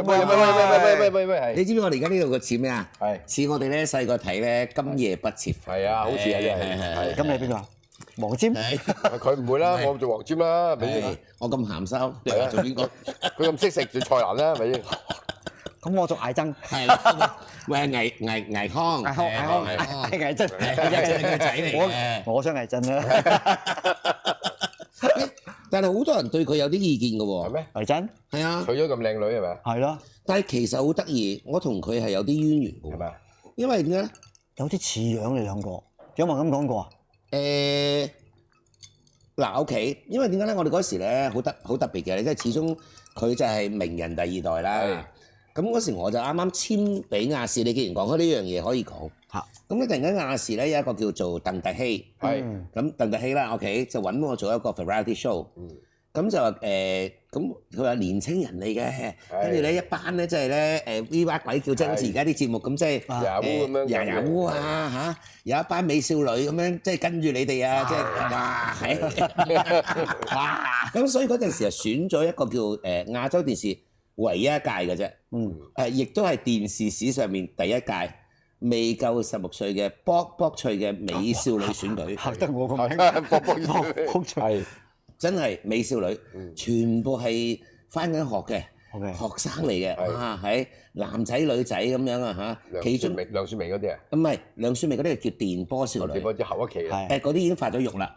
喂，你知唔知我哋而家呢度個似咩啊？係似我哋咧細個睇咧《今夜不設防》。係啊，好似啊，真係。咁你係邊個啊？黃霑？佢唔會啦，我做黃霑啦，係咪係先？我咁鹹濕，你話做邊個？佢咁識食做蔡瀾啦，係咪先？咁我做魏增。係啦，喂，倪匡，係魏增，係個仔嚟嘅。我想魏增啦。但係好多人對佢有啲意見嘅喎。係咩？魏增係啊，娶咗咁靚女係咪？係咯，但係其實好得意，我同佢係有啲淵源嘅喎。係咪？因為點解咧？有啲似樣你兩個，有冇咁講過啊？嗱，OK，因為點解咧？我哋嗰時咧好特別嘅，即係始終佢就係名人第二代啦。咁嗰時我就啱啱簽俾亞視，你既然講開呢樣嘢可以講嚇。咁咧突然間亞視咧有一個叫做鄧特希，咁鄧特希啦，OK 就揾我做一個 variety show。咁就話咁佢話年青人嚟嘅，跟住咧一班咧即係咧呢班鬼叫，即係好似而家啲節目咁，即係牙烏咁樣，牙烏啊嚇，有一班美少女咁樣，即係跟住你哋啊，即係哇係哇！咁所以嗰陣時就選咗一個叫亞洲電視唯一一屆嘅啫，亦都係電視史上面第一屆未夠16歲嘅卜卜脆嘅美少女選舉，嚇得我個名，卜脆，真係美少女，全部係翻緊學嘅學生嚟嘅，哇係男仔女仔咁樣啊嚇，其中梁雪明嗰啲啊，唔係梁雪明嗰啲係叫電波少女，電波啲後一期啊，嗰啲已經發咗育啦。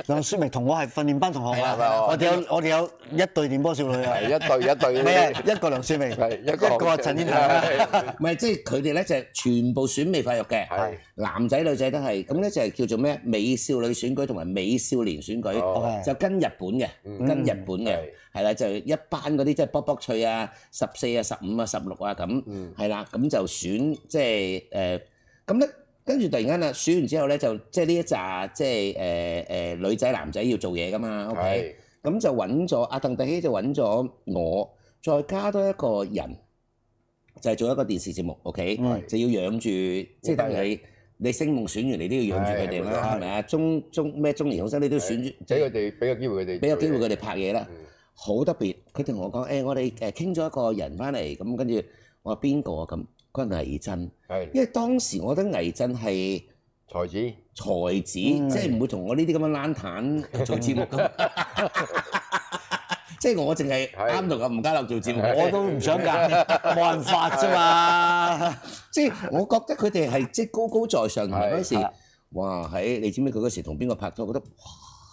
梁雪明同我係訓練班同學啊！我哋有一對電波少女啊！係一對，唔係一個梁雪明，一個陳燕婷。唔係即係佢哋咧就係全部選未發育嘅，男仔女仔都係咁咧就係叫做咩美少女選舉同埋美少年選舉，就跟日本嘅，係啦，就一班嗰啲即係卜卜脆啊，14啊、15啊、16啊咁，係啦，咁就選即係咁咧。跟住突然間啦，選完之後咧就即係呢一紮即係女仔男仔要做嘢噶嘛 ，OK，咁就揾咗阿鄧特希就揾咗我，再加多一個人，就係做一個電視節目 ，OK，就要養住即係等你星夢選完你都要養住佢哋啦，係咪啊？中年好聲你都選住，俾個機會佢哋，俾個機會佢哋拍嘢啦，好特別。佢同我講我哋傾咗一個人翻嚟，咁跟住我話邊個啊咁？嗰個倪震，因為當時我覺得倪震係才子，即係唔會同我呢啲咁嘅冷淡做節目咁，即係我淨係啱同阿吳家樂做節目，我都唔想㗎，冇辦法啫嘛。即係我覺得佢哋係即係高高在上，同埋嗰時，哇喺你知唔知佢嗰時同邊個拍拖？覺得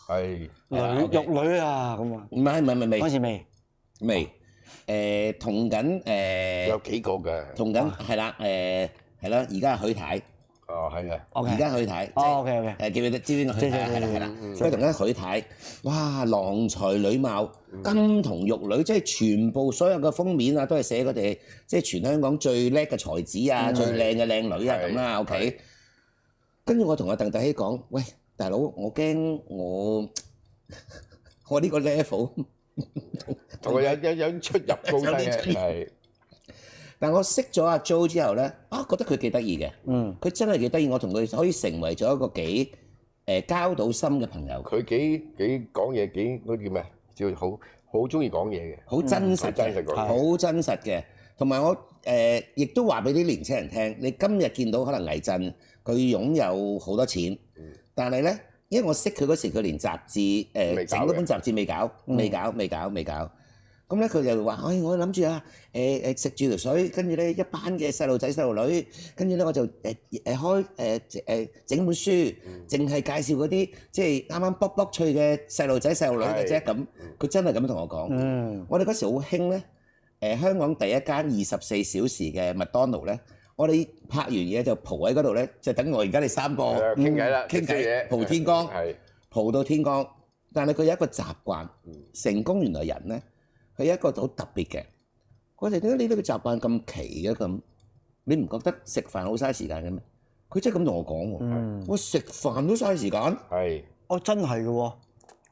哇係玉女啊咁啊，唔係嗰時未。同緊有幾個嘅，同緊係啦係啦，而家許太，哦係嘅，而家許太，OK，記唔記得知邊個許太？係啦，所以同緊許太，哇郎才女貌，金童玉女，即係全部所有嘅封面啊，都係寫佢哋即係全香港最叻嘅才子啊，最靚嘅靚女啊咁啦，OK。跟住我同阿鄧特希講：喂，大佬，我驚我呢個 level。同佢有出入高低係，但我識咗阿 Jo 之後咧，覺得佢幾得意嘅，佢真係幾得意，我同佢可以成為咗一個幾交到心嘅朋友。佢幾講嘢幾嗰啲叫咩？叫好中意講嘢嘅，好真實嘅，好真實嘅。同埋我亦都話俾啲年青人聽，你今日見到可能倪震佢擁有好多錢，但係咧。因為我識佢嗰時，佢連雜誌整嗰本雜誌未搞。咁咧佢就話：我諗住啊，食住條水，跟住咧一班嘅細路仔細路女，跟住咧我就開整本書，淨係介紹嗰啲即係啱啱卜卜脆嘅細路仔細路女嘅啫。咁佢真係咁同我講。我哋嗰時好興咧，香港第一間24小時嘅麥當勞咧。我哋拍完嘢就蒲喺嗰度咧，就等我而家哋三個傾偈啦，傾偈蒲天光，蒲到天光。但係佢有一個習慣，成功原來人咧，佢有一個好特別嘅。我哋點解你呢個習慣咁奇嘅咁？你唔覺得食飯好嘥時間嘅咩？佢真係咁同我講喎。我食飯都嘥時間。係，真係嘅喎。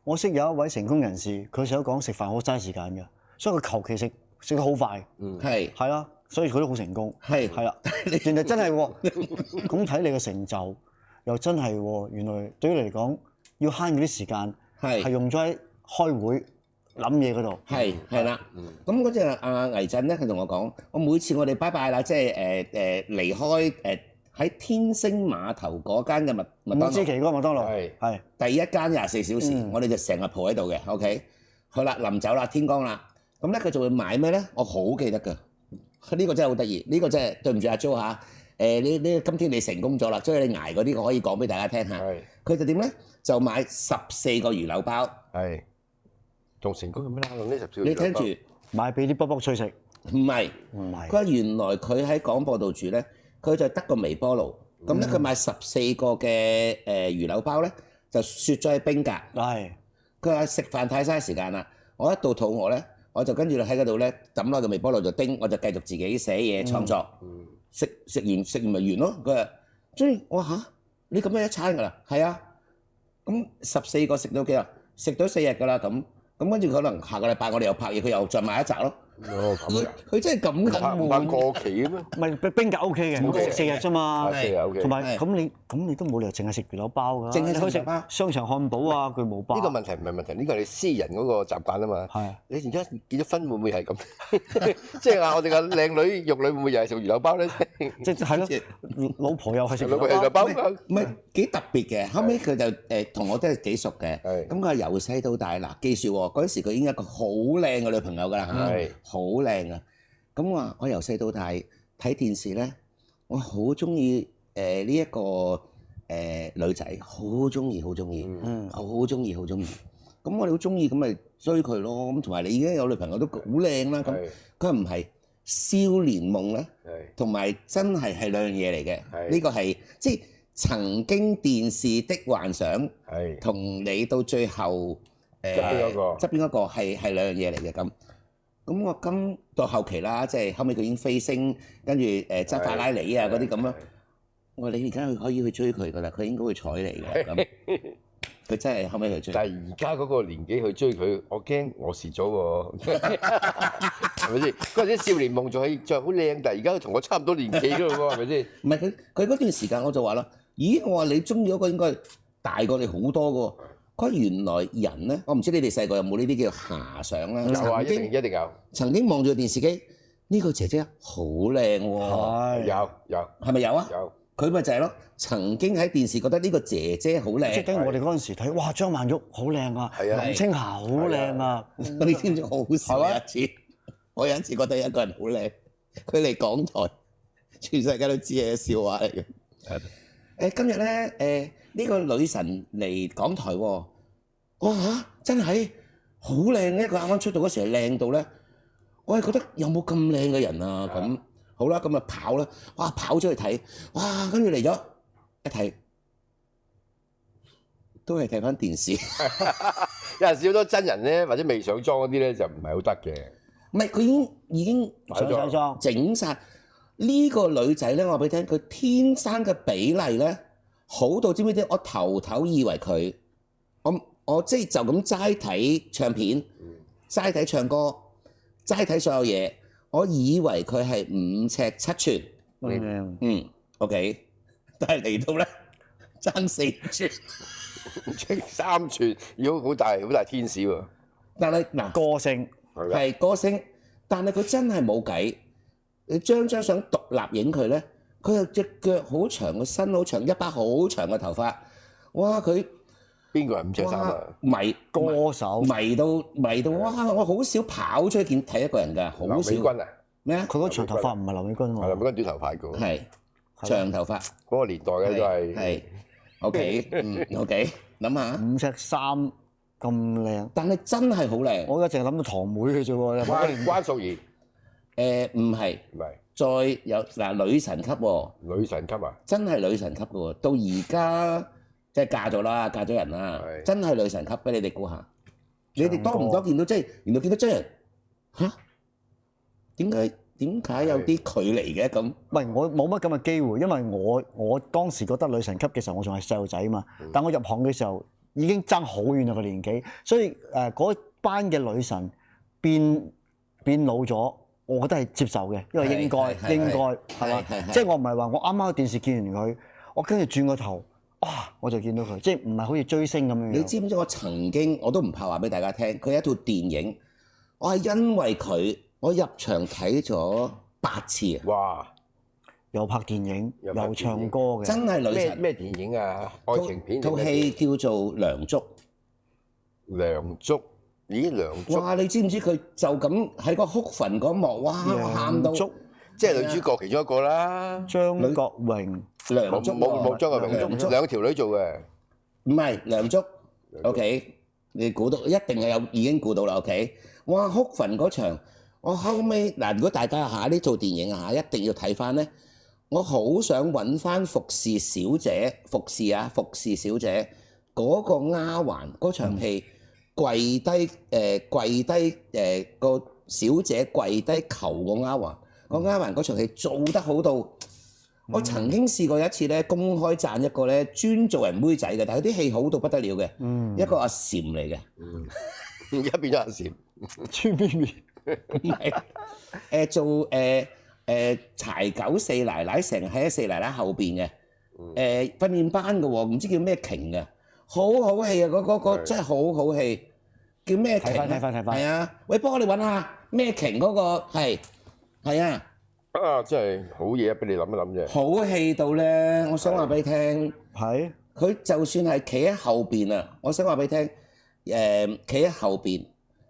我識有一位成功人士，佢想講食飯好嘥時間嘅，所以佢求其食得好快。係啦。所以佢都好成功，係啦，原來真係喎，咁睇你嘅成就又真係喎，原來對於你嚟講要慳嗰啲時間係用咗喺開會諗嘢嗰度。係啦。咁嗰隻阿倪震咧，佢同我講，我每次我哋拜拜啦，即係離開喺天星碼頭嗰間嘅麥當勞，五支旗嗰個麥當勞係第一間24小時，我哋就成日蒲喺度嘅。OK， 好啦，臨走啦，天光啦，咁咧佢就會買咩咧？我好記得㗎，呢個真係好得意，呢個真係對唔住阿 Jo 嚇。呢今天你成功咗啦，所以你捱嗰啲我可以講俾大家聽下。佢就點咧？就買14個魚柳包。係，仲成功咁咩啦？用呢14個魚柳包。你聽住，買俾啲卜卜脆食。唔係。佢話原來佢喺廣播度住咧，佢就得個微波爐。咁咧佢買14個嘅魚柳包咧，就雪咗喺冰格。係。佢話食飯太嘥時間啦，我一到肚餓咧，我就跟住喺嗰度咧抌落個微波爐就叮，我就繼續自己寫嘢創作。食完咪完咯。佢話，所以我話嚇，你咁樣一餐㗎啦？係啊。咁14個食到幾啊？食到4日㗎啦。咁跟住可能下個禮拜我哋又拍嘢，佢又再買一集咯。佢真係咁㗎。唔怕過期嘅咩？唔係冰格 OK 嘅，食4日啫嘛。4日 OK。同埋咁你都冇理由淨係食魚柳包㗎。淨係佢食商場漢堡啊、巨無霸。呢個問題唔係問題，呢個係你私人嗰個習慣啊嘛。係。你而家結咗婚會唔會係咁？即係話我哋個靚女玉女會唔會又係食魚柳包咧？即係咯，老婆又係食魚柳包。唔係幾特別嘅。後尾佢就同我都係幾熟嘅。咁佢係由細到大嗱，記住喎，嗰陣時佢已經有一個好靚嘅女朋友㗎啦嚇，好靚啊！咁我由細到大睇電視咧，我好中意呢一個女仔，好中意，好中意，好中意，好中意。咁我哋好中意，咁咪追佢咯。咁同埋你已經有女朋友都好靚啦。咁佢唔係少年夢咧，同埋真係兩樣嘢嚟嘅。呢個係即係曾經電視的幻想，同你到最後側邊嗰個係兩樣嘢嚟嘅咁。咁我今到後期啦，即係後尾佢已經飛升，跟住揸法拉利啊嗰啲咁咯。我話你而家可以去追佢噶啦，佢應該會睬你嘅咁。佢真係後尾去追。但係而家嗰個年紀去追佢，我驚我蝕咗喎，係咪先？嗰陣時少年夢仲係好靚，但係而家同我差唔多年紀㗎喎，係咪先？唔係佢嗰段時間我就話啦，咦？我話你中意嗰個應該大過你好多㗎喎。佢原來人咧，我唔知你哋細個有冇呢啲叫遐想啦。有啊，一定有。曾經望住電視機，呢個姐姐好靚喎。有。係咪有啊？有。佢咪就係咯，曾經喺電視覺得呢個姐姐好靚。即係我哋嗰陣時睇，哇！張曼玉好靚啊，林青霞好靚啊。你知唔知好笑一次？我有一次覺得一個人好靚，佢嚟港台，全世界都知係笑話嚟嘅。今日咧呢個女神嚟港台喎，哇嚇！真係好靚嘅，佢啱啱出道嗰時係靚到咧，我係覺得有冇咁靚嘅人啊咁。好啦，咁啊跑啦，哇跑出去睇，哇跟住嚟咗一睇，都係睇翻電視。有陣時好多真人咧，或者未上妝嗰啲咧就唔係好得嘅。唔係佢已經上晒妝，整晒呢個女仔咧，我話俾你聽，佢天生嘅比例咧好到知唔知？我頭以為佢，我即係就咁齋睇唱片，齋睇唱歌，齋睇所有嘢。我以為佢係5尺7寸，OK， 但係嚟到咧爭4寸，5尺3寸，如果好大天使喎。但係嗱，歌星係歌星，但係佢真係冇計。你張相獨立影佢咧，佢又隻腳好長，個身好長，一把好長嘅頭髮。哇！佢邊個係5尺3啊？歌手迷到哇！我好少跑出去見睇一個人㗎，好少。劉美君啊？咩啊？佢嗰長頭髮唔係劉美君喎。係劉美君短頭髮㗎。係長頭髮。嗰個年代嘅都係。係。OK，諗下。5尺3咁靚。但係真係好靚。我而家淨係諗到堂妹嘅啫喎。關淑怡。唔係。唔係。再有嗱女神級喎。女神級啊？真係女神級嘅喎，到而家。即係嫁咗啦，嫁咗人啦，真係女神級俾你哋估下。你哋多唔多見到？即係原來見到真人嚇？點解有啲距離嘅咁？唔係我冇乜咁嘅機會，因為我當時覺得女神級嘅時候，我仲係細路仔嘛。但我入行嘅時候已經爭好遠啦個年紀，所以嗰班嘅女神變老咗，我覺得係接受嘅，因為應該係嘛？即係我唔係話我啱啱喺電視見完佢，我跟住轉個頭。哇！我就見到佢，即係唔係好似追星咁樣。你知唔知我曾經我都唔怕話俾大家聽，佢有一套電影，我係因為佢，我入場睇咗8次啊！哇！又拍電影，又唱歌嘅，真係女神。咩電影啊？愛情片。套戲叫做《梁祝》。梁祝，咦？梁祝。哇！你知唔知佢就咁喺個哭墳嗰幕，哇！喊到，即係女主角其中一個啦。張國榮。梁祝冇張國榮，兩條女做嘅。唔係梁祝。OK， 你估到一定係已經估到啦。OK， 哇！哭墳嗰場，我後尾嗱，如果大家下呢套電影啊，一定要睇翻咧。我好想揾翻服侍小姐嗰個丫鬟嗰場戲，跪低個小姐跪低求個丫鬟，個丫鬟嗰場戲做得好到，我曾經試過一次咧，公開讚一個咧專做人妹仔嘅，但係啲戲好到不得了嘅，一個阿禪嚟嘅，而家變咗阿禪，穿邊邊？唔係做柴九四奶奶，成日喺四奶奶後邊嘅，訓練班嘅喎，唔知叫咩瓊嘅，好好戲啊！嗰真係好好戲，叫咩瓊？睇翻，係啊！喂，幫我哋揾下咩瓊嗰個係啊！啊，真係好嘢，俾你諗一諗啫。好戲到咧，我想話俾你聽，係佢就算係企喺後邊啊，我想話俾你聽，企喺後邊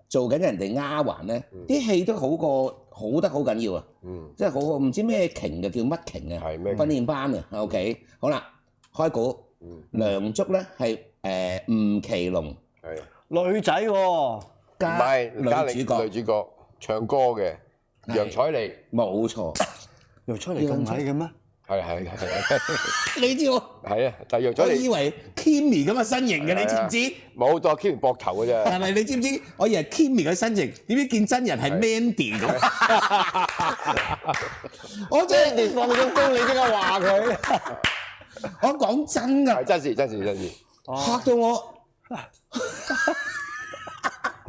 做緊人哋丫鬟咧，啲戲都好得好緊要啊！即係好好，唔知咩瓊嘅叫乜瓊啊？係咩訓練班啊 ？OK， 好啦，開估。梁祝咧係吳奇隆，係女仔喎，加女主角唱歌嘅楊采妮，冇錯。楊采妮咁矮嘅咩？係。你知我係啊，但係楊采妮，我以為 Kimi 咁嘅身形嘅，你知唔知？冇咗 Kimi 膊頭嘅啫。但係你知唔知？我以為 Kimi 嘅身形，點知見真人係 Mandy 咁。我真係放咗工，你即刻話佢。我講真㗎，真事，嚇到我。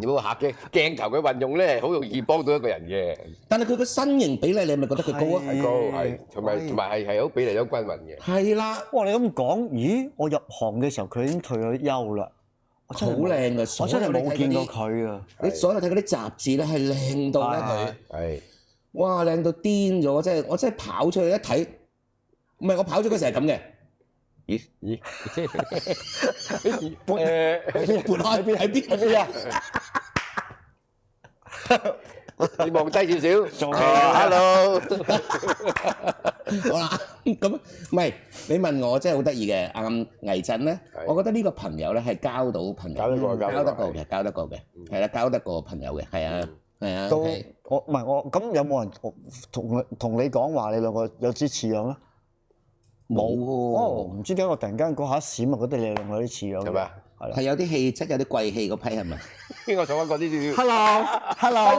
你冇嚇嘅鏡頭嘅運用咧，好容易幫到一個人嘅。但係佢個身形比例，你係咪覺得佢高啊？係高，係同埋係好比例有均勻嘅。係啦。哇！你咁講，咦？我入行嘅時候佢已經退咗休啦。好靚㗎，我真係冇見過佢啊！你所有睇嗰啲雜誌咧，係靚到咧佢。係。哇！靚到癲咗，我真係跑出去一睇，唔係我跑出嗰時係咁嘅。咦？撥開邊喺邊啊？你望低少少。做咩？Hello。好啦，咁唔係你問我真係好得意嘅。倪震咧，我覺得呢個朋友咧係交到朋友，交得過嘅，係啦，交得過朋友嘅，係啊。都我唔係我咁有冇人同你講話你兩個有啲似樣咧？冇喎，唔知點解我突然間嗰下閃啊，覺得你兩個有啲似樣。係咪啊？係有啲氣質，有啲貴氣嗰批係咪？邊個講過啲少少 ？Hello，有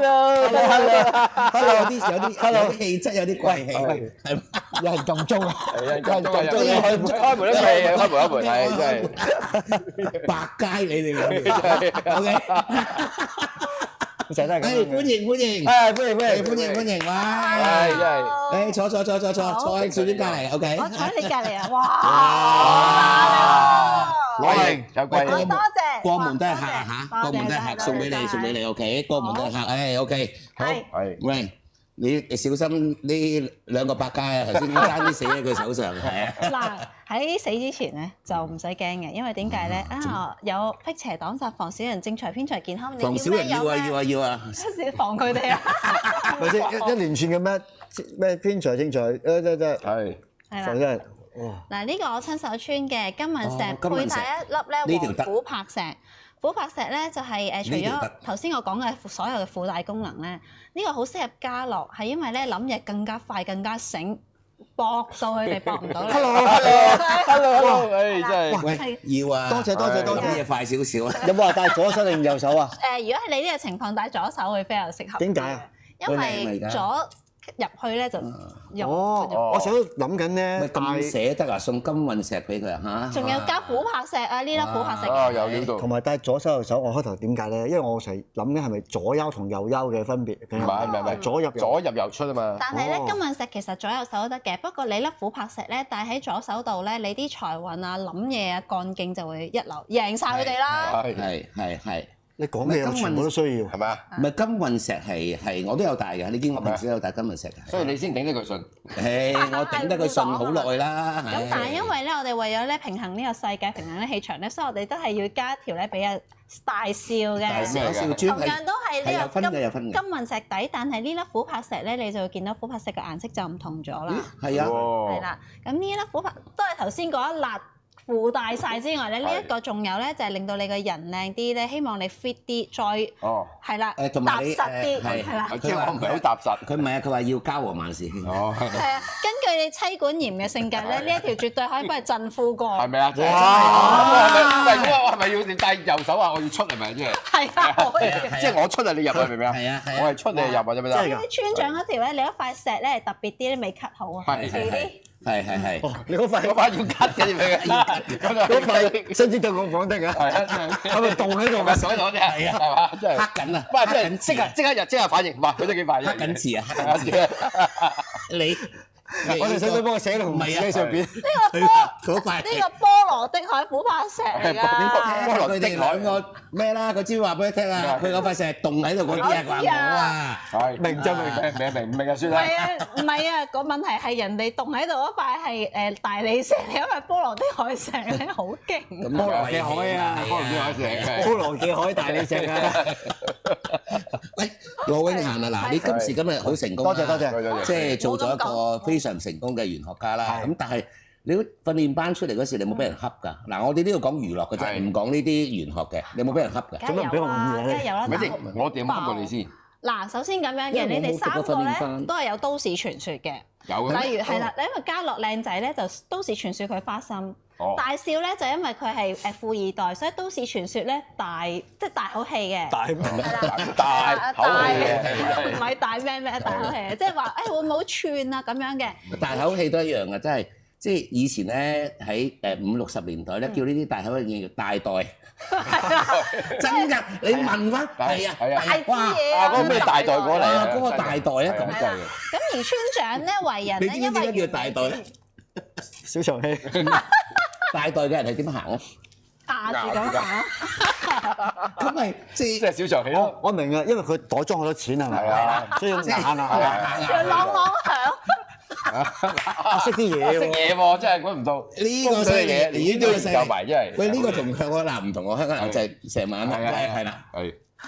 啲氣質，有啲貴氣，係有人撳鐘啊！開門一閉，開門係真係百佳你哋兩個 ，OK。成日都係咁。歡迎，歡迎，哇！係真係。坐喺小娟隔離 ，OK。我坐喺你隔離啊！哇！歡迎，有貴。多謝。過門都係客嚇，過門都係客，送俾你 OK。過門都係客，OK。好。係。喂，你小心呢兩個百佳啊！頭先爭啲死喺佢手上，係啊。嗱，喺死之前咧就唔使驚嘅，因為點解咧？有辟邪擋煞防小人正財偏財健康。防小人要啊！防佢哋啊！咪先一連串嘅咩偏財正財，係。係啦。嗱，呢個我親手穿嘅金銀石，配戴一粒咧黃琥珀石。琥珀石咧就係除咗頭先我講嘅所有嘅附帶功能咧，呢個好適合家樂，係因為咧諗嘢更加快、更加醒，搏到佢哋搏唔到咧。Hello，真係。喂，要啊！多謝，啲嘢快少少啊！有冇話戴左手定右手啊？如果係你呢個情況戴左手會比較適合。點解啊？因為入去咧就用。我成日都諗緊咧，咁捨得啊，送金運石俾佢啊嚇！仲有加琥珀石啊，呢粒琥珀石。有料到。同埋戴左手右手，我開頭點解咧？因為我成日諗緊係咪左腰同右腰嘅分別？唔係，左入右出啊嘛。但係咧，金運石其實左右手都得嘅，不過你粒琥珀石咧戴喺左手度咧，你啲財運啊、諗嘢啊、幹勁就會一流，贏晒佢哋啦。係。你講咩金運我都需要，係咪啊？唔係金運石係我都有戴嘅，你見我平時都有戴金運石嘅。所以你先頂得佢順。我頂得佢順好耐啦。咁但係因為咧，我哋為咗咧平衡呢個世界、平衡啲氣場咧，所以我哋都係要加一條咧比較大笑嘅。同樣都係呢個金運石底，但係呢粒琥珀石咧，你就會見到琥珀石嘅顏色就唔同咗啦。係啊，係啦。咁呢粒琥珀都係頭先嗰一辣附帶晒之外咧，呢一個仲有咧就係令到你個人靚啲咧，希望你 fit 啲，再係啦，踏實啲，係啦。即係我唔係好踏實。佢唔係啊，佢話要交和萬事興。係啊，根據你妻管嚴嘅性格咧，呢一條絕對可以幫你鎮夫過。係咪啊？哇！我係咪要戴右手啊？我要出係咪？即係係啊，即係我出啊，你入啊，明唔明啊？係啊，我係出你入啊，得唔得？即係村長嗰條咧，你嗰塊石咧係特別啲，你未 cut 好啊。係。你嗰塊要 cut 嘅，你明唔明啊？嗰塊甚至對我講得啊，係咪凍喺度㗎？所以我哋係嘛，真係黑緊啊！哇！真係即刻反應，哇！佢都幾快，黑緊字啊！你我哋使唔使幫佢寫落喺上邊？嗰塊呢個波羅的海琥珀石嚟㗎。波羅的海個咩啦？佢知話俾你聽啊！佢嗰塊石凍喺度嗰啲啊，話冇啊！係明就明，唔明就算啦。係啊，唔係啊，個問題係人哋凍喺度嗰塊係大理石，因為波羅的海石咧好勁。波羅嘅海啊，波羅的海石，波羅嘅海大理石啊！喂，羅永嫻啊，嗱，你今時今日好成功，多謝，即係做咗一個非常成功嘅玄學家啦。咁但係你訓練班出嚟嗰時，你有冇俾人恰㗎？嗱，我哋呢度講娛樂嘅啫，唔講呢啲玄學嘅。你有冇俾人恰㗎？做咩唔俾我問嘢咧？梗係有啦，咪先，我點恰過你先？嗱，首先咁樣嘅，你哋三個咧都係有都市傳說嘅。有嘅。例如係啦，你因為家樂靚仔咧，就都市傳說佢花心。大少咧就因為佢係富二代，所以都市傳說咧即係大口氣嘅。大口氣唔係大咩大口氣，即係話會唔會好串啊咁樣嘅？大口氣都一樣嘅，真係即係以前咧喺50、60年代咧，叫呢啲大口氣叫大袋。真㗎，你問翻係啊，大支嘢啊，嗰個咩大袋過嚟啊？嗰個大袋啊，咁係啦。咁而村長咧為人咧，因為叫大袋咧，小長氣。大袋嘅人係點行啊？壓住咁行。咁咪即係小長氣咯。我明啊，因為佢袋裝好多錢係咪？係啊，所以要硬啊。要啷啷響。識啲嘢喎，識嘢喎，真係估唔到呢個犀利嘢，呢都要教埋，真係。喂，呢個同香港男唔同喎，香港男就係成晚係啦。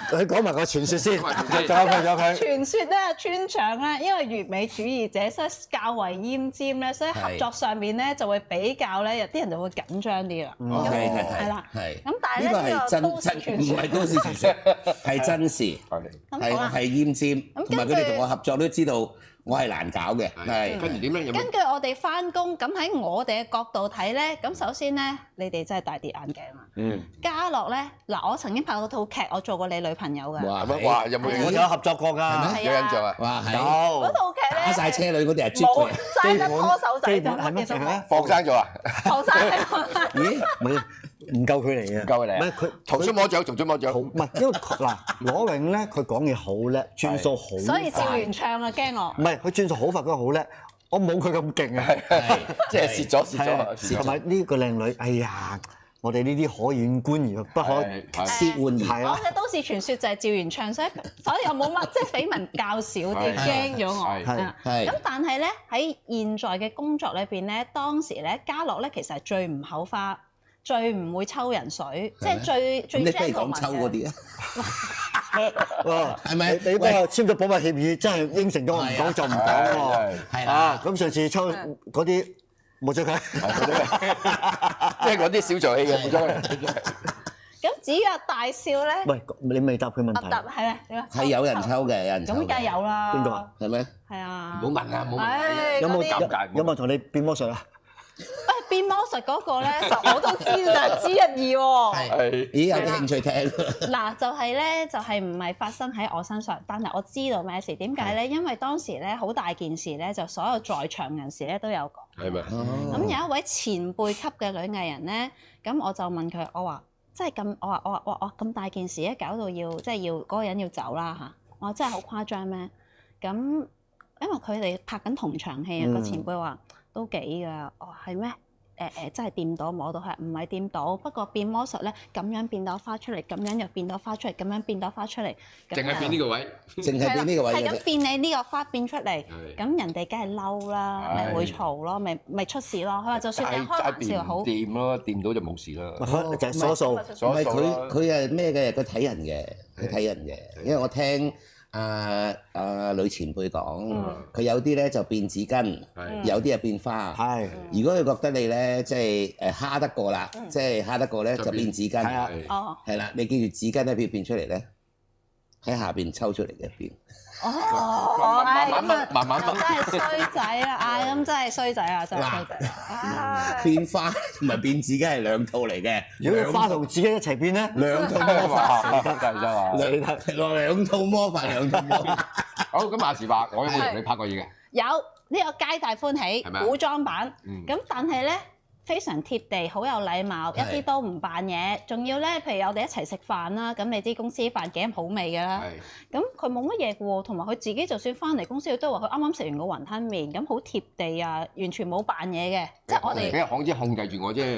佢講埋個傳說先，仲有佢。傳說咧，村長咧，因為完美主義者，所以較為奄尖咧，所以合作上面咧就會比較咧，有啲人就會緊張啲啦。係啦，咁但係咧呢個都市傳說唔係都市傳說，係真事，係奄尖，同埋佢哋同我合作都知道。我係難搞嘅，係跟住點樣？根據我哋翻工，咁喺我哋嘅角度睇咧，咁首先咧，你哋真係戴啲眼鏡啊！家樂咧，嗱，我曾經拍過套劇，我做過你女朋友㗎。哇！有冇？我有合作過㗎，有印象啊！哇，係。嗰套劇咧，打曬車女嗰啲係絕冇嘥得拖手仔就係咩？放生咗啊！放生。咦？唔夠佢嚟嘅，唔夠佢嚟。唔係佢同出魔掌，同出魔掌。唔係，因為嗱，羅永咧，佢講嘢好叻，轉數好快。所以趙元暢啊，驚我。唔係，佢轉數好快，佢好叻。我冇佢咁勁啊，即係蝕咗。同埋呢個靚女，哎呀，我哋呢啲可遠觀而不可褻玩而。係我嘅都市傳說就係趙元暢，所以又冇乜，即係緋聞較少啲，驚咗我。咁但係咧喺現在嘅工作裏邊咧，當時咧家樂咧其實係最唔口花。最唔會抽人水，即係最 gentleman 嘅。你不如講抽嗰啲啊？哇，係咪？你不過簽咗保密協議，真係應承咗我唔講就唔講喎。係啊，咁上次抽嗰啲冇咗佢，即係嗰啲小長氣嘅冇咗佢。咁至於阿大少咧？喂，你未答佢問題？答係咩？係有人抽嘅，有人抽。咁梗係有啦。邊個啊？係咩？係啊。唔好問啊！唔好問。有冇同你變魔術啊？變魔術嗰個咧，我都知就知一二喎。係，咦有啲興趣聽。嗱，就係咧，就係唔係發生喺我身上，但係我知道咩事。點解咧？因為當時咧好大件事咧，就所有在場人士咧都有講。係咪？咁有一位前輩級嘅女藝人咧，咁我就問佢，我話真係咁，我話咁大件事咧，搞到要即係要嗰個人要走啦嚇。我話真係好誇張咩？咁因為佢哋拍緊同場戲啊，個前輩話都幾㗎。我話係咩？真係掂到摸到係唔係掂到？不過變魔術咧，咁樣變到花出嚟，咁樣又變到花出嚟，咁樣變到花出嚟，淨係變呢個位，淨係變呢個位係咁變你呢個花變出嚟，係咁人哋梗係嬲啦，咪會嘈咯，咪出事咯。佢話就算你開玩笑好，掂咯，掂到就冇事啦。就係數數，唔係佢係咩嘅？佢睇人嘅，佢睇人嘅。因為我聽女前輩講，佢有啲咧就變紙巾，有啲係變花。係，如果佢覺得你咧即係蝦得過啦，即係蝦得過咧就變紙巾。係啊，哦，係啦，你記住紙巾咧變出嚟咧，喺下邊抽出嚟嘅變。哦，慢慢真係衰仔啊！咁真係衰仔啊！真係衰仔啊！變花同埋變紙巾係兩套嚟嘅。如果花同紙巾一齊變咧，兩套魔法，得㗎真係。兩套魔法，兩套魔法。好，咁話時話，我有冇同你拍過嘢嘅？有呢個皆大歡喜古裝版，咁但係咧非常貼地，好有禮貌，一啲都唔扮嘢，仲要咧，譬如我哋一齊食飯啦，咁你知公司飯幾咁好味㗎啦，咁佢冇乜嘢嘅喎，同埋佢自己就算翻嚟公司，佢都話佢啱啱食完個雲吞麵，咁好貼地啊，完全冇扮嘢嘅，即係我哋俾行姐控制住我啫。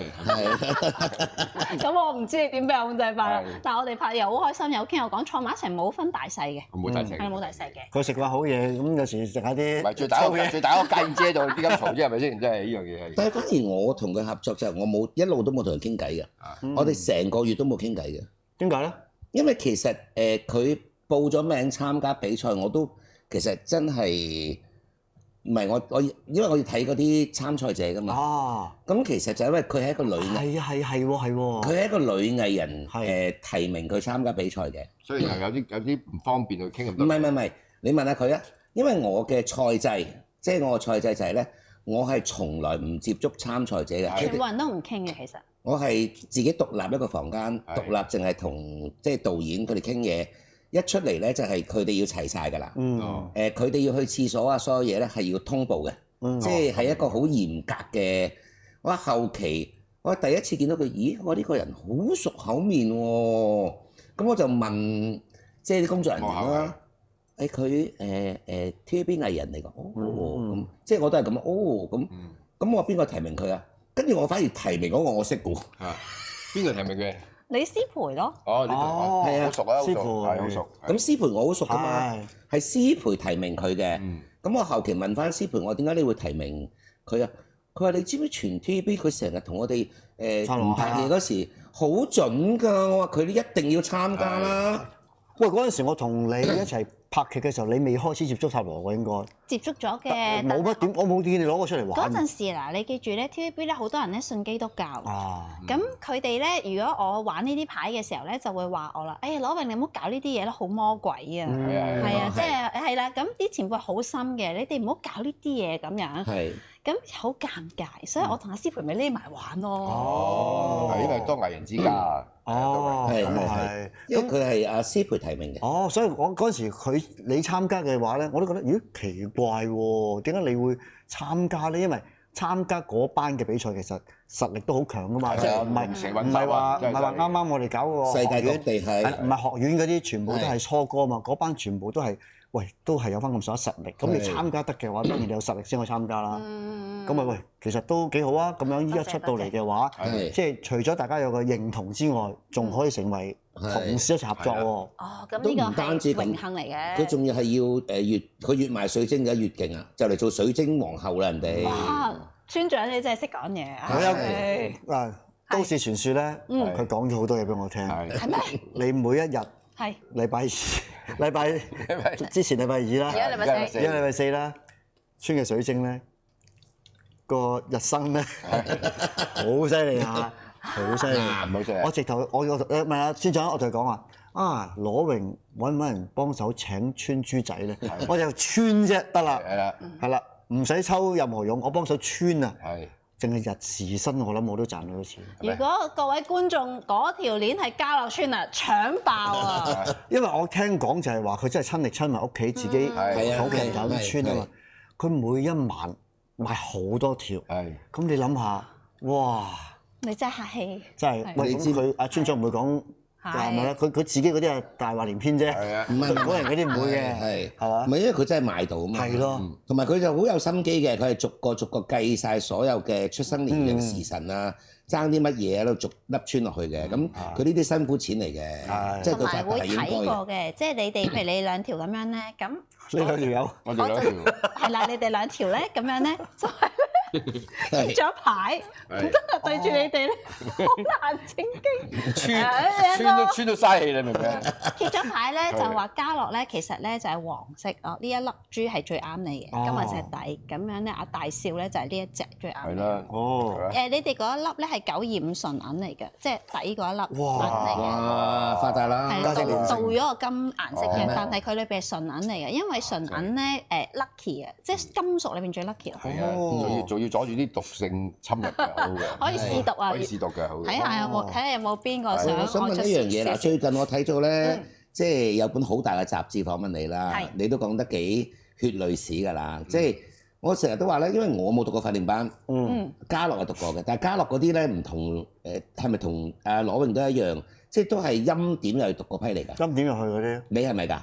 咁我唔知你點俾我控制法啦，但係我哋拍又好開心，有傾有講，坐埋一齊冇分大細嘅，冇大細，係冇大細嘅。佢食過好嘢，咁有時食下啲唔係最大嗰個家姐度啲咁嘈啫，係咪先？真係呢樣嘢係。但係反而我同佢合作就係我冇一路都冇同佢傾偈嘅，我哋成個月都冇傾偈嘅。點解咧？因為其實佢報咗名參加比賽，我都其實真係唔係我因為我要睇嗰啲參賽者㗎嘛。哦。咁其實就因為佢係一個女藝，係喎。佢係一個女藝人提名佢參加比賽嘅，所以有啲唔方便去傾咁多。唔係，你問下佢啊，因為我嘅賽制，即係我嘅賽制就係咧。我係從來唔接觸參賽者嘅，全部人都唔傾嘅其實。我係自己獨立一個房間，獨立淨係同即係導演佢哋傾嘢。一出嚟咧就係佢哋要齊晒㗎啦。佢哋要去廁所啊，所有嘢咧係要通報嘅，即係一個好嚴格嘅。我後期我第一次見到佢，咦？我呢個人好熟口面喎。咁我就問即係啲工作人員啦。佢TVB 藝人嚟㗎，咁即係我都係咁咁我邊個提名佢啊？跟住我反而提名嗰個我識嘅喎。邊個提名佢？李思培咯。哦，係啊，好熟啊，思培係好熟。咁思培我好熟㗎嘛，係思培提名佢嘅。咁我後期問翻思培，我點解你會提名佢啊？佢話你知唔知全 TVB 佢成日同我哋唔拍嘢嗰時好準㗎，我話佢一定要參加啦。喂，嗰陣時我同你一齊拍劇嘅時候，你未開始接觸塔羅喎，應該接觸咗嘅，冇乜點，我冇見你攞過出嚟玩。嗰陣時嗱，你記住咧 TVB 咧好多人咧信基督教，咁佢哋咧如果我玩呢啲牌嘅時候咧，就會話我啦，羅穎你唔好搞呢啲嘢啦，好魔鬼啊，係啊，即係係啦，咁啲前輩好深嘅，你哋唔好搞呢啲嘢咁樣，咁好尷尬，所以我同阿思培咪匿埋玩咯。係因為多藝人之家。係，因為佢係阿思培提名嘅。所以我嗰陣時你參加嘅話咧，我都覺得咦奇怪喎，點解你會參加咧？因為參加嗰班嘅比賽其實實力都好強噶嘛，即係唔係話啱啱我哋搞個世界各地係唔係學院嗰啲全部都係初哥嘛？嗰班全部都係都係有翻咁上下實力。咁你參加得嘅話，當然你有實力先去參加啦。咁啊其實都幾好啊！咁樣依家出到嚟嘅話，即係除咗大家有個認同之外，仲可以成為同事一齊合作喎。咁呢個係榮幸嚟嘅。佢仲要係要佢越賣水晶而家越勁啊！就嚟做水晶皇后啦，人哋。哇！村長你真係識講嘢。都市傳說咧，佢講咗好多嘢俾我聽。係咩？你每一日禮拜之前禮拜二啦，而家禮拜四啦，村嘅水晶咧。個日生咧好犀利嚇，好犀利！我直頭我問下村長，我就講話羅榮揾唔揾人幫手請穿珠仔咧？我就穿啫得啦，係啦，唔使抽任何傭，我幫手穿啊！淨係日時薪，我諗我都賺到錢。如果各位觀眾嗰條鏈係家樂村啊，搶爆啊！因為我聽講就係話佢真係親力親為屋企自己屋企人搞啲村啊嘛，佢每一晚買好多條，咁你諗下，哇！你真係客氣，真係喂，咁佢阿村長唔會講係咪咧？佢自己嗰啲係大話連篇啫，唔係嗰人嗰啲唔會嘅，係嘛？唔係因為佢真係賣到啊嘛，係咯，同埋佢就好有心機嘅，佢係逐個計晒所有嘅出生年月時辰啊，爭啲乜嘢喺度逐粒穿落去嘅，咁佢呢啲辛苦錢嚟嘅，即係同埋會睇過嘅，即係你哋譬如你兩條咁樣咧，咁你兩條友，我哋兩條，係啦，你哋兩條咧咁樣咧，就係貼咗牌，咁真係對住你哋咧，好難正經，穿到嘥氣你明唔明？貼咗牌咧就話家樂咧，其實咧就係黃色哦，呢一粒珠係最啱你嘅，金銀石底咁樣咧，阿大少咧就係呢一隻最啱你。係啦，哦，你哋嗰一粒咧係925純銀嚟嘅，即係底嗰一粒銀嚟嘅。哇，發達啦！係鍍咗個金顏色嘅，但係佢裏邊係純銀嚟嘅，因為純銀咧lucky 嘅，即係金屬裏邊最 lucky 咯。係啊，仲要阻住啲毒性侵入嘅，好嘅。可以試毒啊！可以試毒嘅，好嘅。睇下有冇邊個想我想問一樣嘢啦，最近我睇咗咧，即係有本好大嘅雜誌訪問你啦，你都講得幾血淚史㗎啦。即係我成日都話咧，因為我冇讀過訓練班，家樂係讀過嘅，但係家樂嗰啲咧唔同係咪同羅永都一樣，即係都係欽點又係讀嗰批嚟㗎？欽點入去嗰啲，你係咪㗎？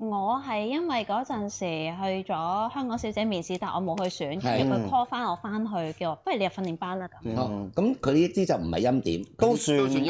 我係因為嗰陣時去咗香港小姐面試，但我冇去選，跟住佢 call 翻我翻去，叫我不如你入訓練班啦咁。咁佢呢啲就唔係欽點，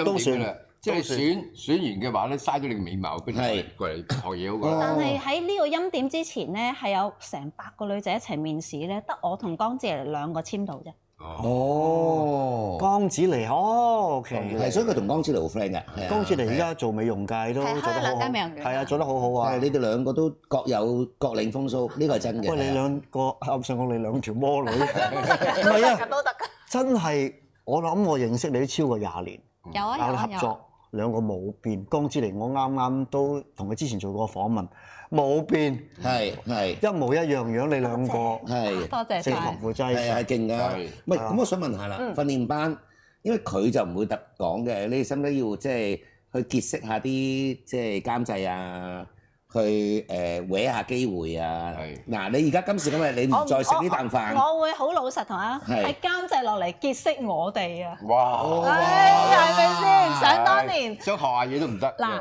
都算啦。即係選完嘅話咧，嘥咗你個美貌，跟住過嚟學嘢好過。但係喺呢個欽點之前咧，係有成100個女仔一齊面試咧，得我同江志玲2個簽到啫。哦，江子妮，OK，係，所以佢同江子妮好 friend 嘅。江子妮而家做美容界都做得好好，係啊，做得好好啊。係，你哋兩個都各有各領風騷，呢個係真嘅。喂，你兩個啱上講你兩條魔女，唔係啊，都得㗎。真係我諗我認識你都超過20年，有啊，合作兩個冇變。江子妮我啱啱都同佢之前做過訪問。冇變，係一模一樣樣，你兩個係多謝食防腐劑係勁㗎。唔係咁，我想問下啦，訓練班，因為佢就唔會特講嘅，你使唔使要即係去結識下啲即係監製啊，去搲下機會啊？嗱，你而家今時今日你唔再食呢啖飯，我會好老實同啊，係監製落嚟結識我哋啊！哇，係咪先？想當年想學下嘢都唔得。嗱，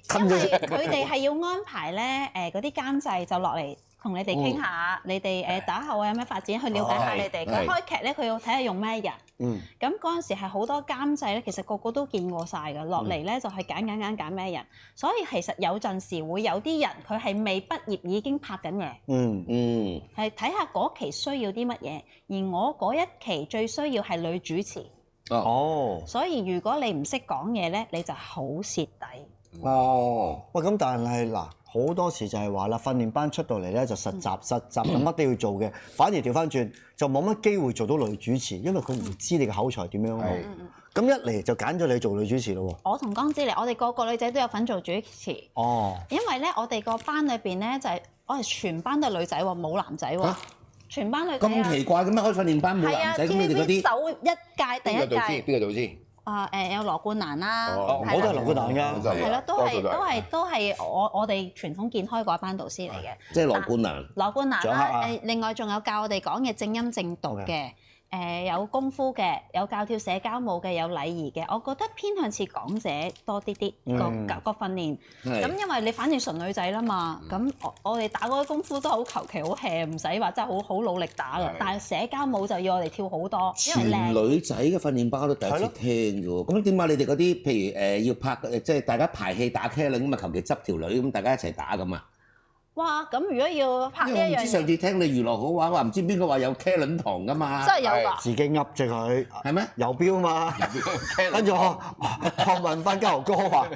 佢哋係要安排咧嗰啲監製就落嚟同你哋傾下，你哋打後有咩發展，去了解下你哋。佢開劇咧，佢要睇下用咩人。咁嗰陣時係好多監製咧，其實個個都見過晒㗎，落嚟咧就係揀咩人。所以其實有陣時會有啲人佢係未畢業已經拍緊嘢。係睇下嗰期需要啲乜嘢，而我嗰一期最需要係女主持。所以如果你唔識講嘢咧，你就好蝕底。喂，咁但係嗱，好多時就係話啦，訓練班出到嚟咧就實習咁乜都要做嘅，反而調翻轉就冇乜機會做到女主持，因為佢唔知你嘅口才點樣喎。咁一嚟就揀咗你做女主持咯喎。我同江之妮，我哋個女仔都有份做主持。因為咧，我哋個班裏邊咧就係我哋全班都係女仔喎，冇男仔喎。全班女仔咁奇怪嘅咩？開訓練班冇男仔，咁你哋嗰啲首一屆第一屆邊個導師？有羅冠蘭啦，我都係羅冠蘭㗎，係咯，都係我哋傳統健開嗰一班導師嚟嘅，即係羅冠蘭。羅冠蘭啦，另外仲有教我哋講嘅正音正讀嘅。有功夫嘅，有教跳社交舞嘅，有禮儀嘅，我覺得偏向似港姐多啲個訓練。咁因為你反正純女仔啦嘛，咁我哋打嗰啲功夫都好求其好 hea，唔使話真係好努力打㗎。但係社交舞就要我哋跳好多，因為全女仔嘅訓練班都第一次聽㗎喎。咁點解你哋嗰啲譬如要拍即係大家排戲打茄輪咁啊，求其執條女咁大家一齊打咁啊？哇！咁如果要拍呢一樣嘢，唔知上次聽你娛樂好話唔知邊個話有茄輪堂㗎嘛？真係有㗎，自己噏啫佢，係咩？有標嘛？跟住我問翻嘉豪哥話，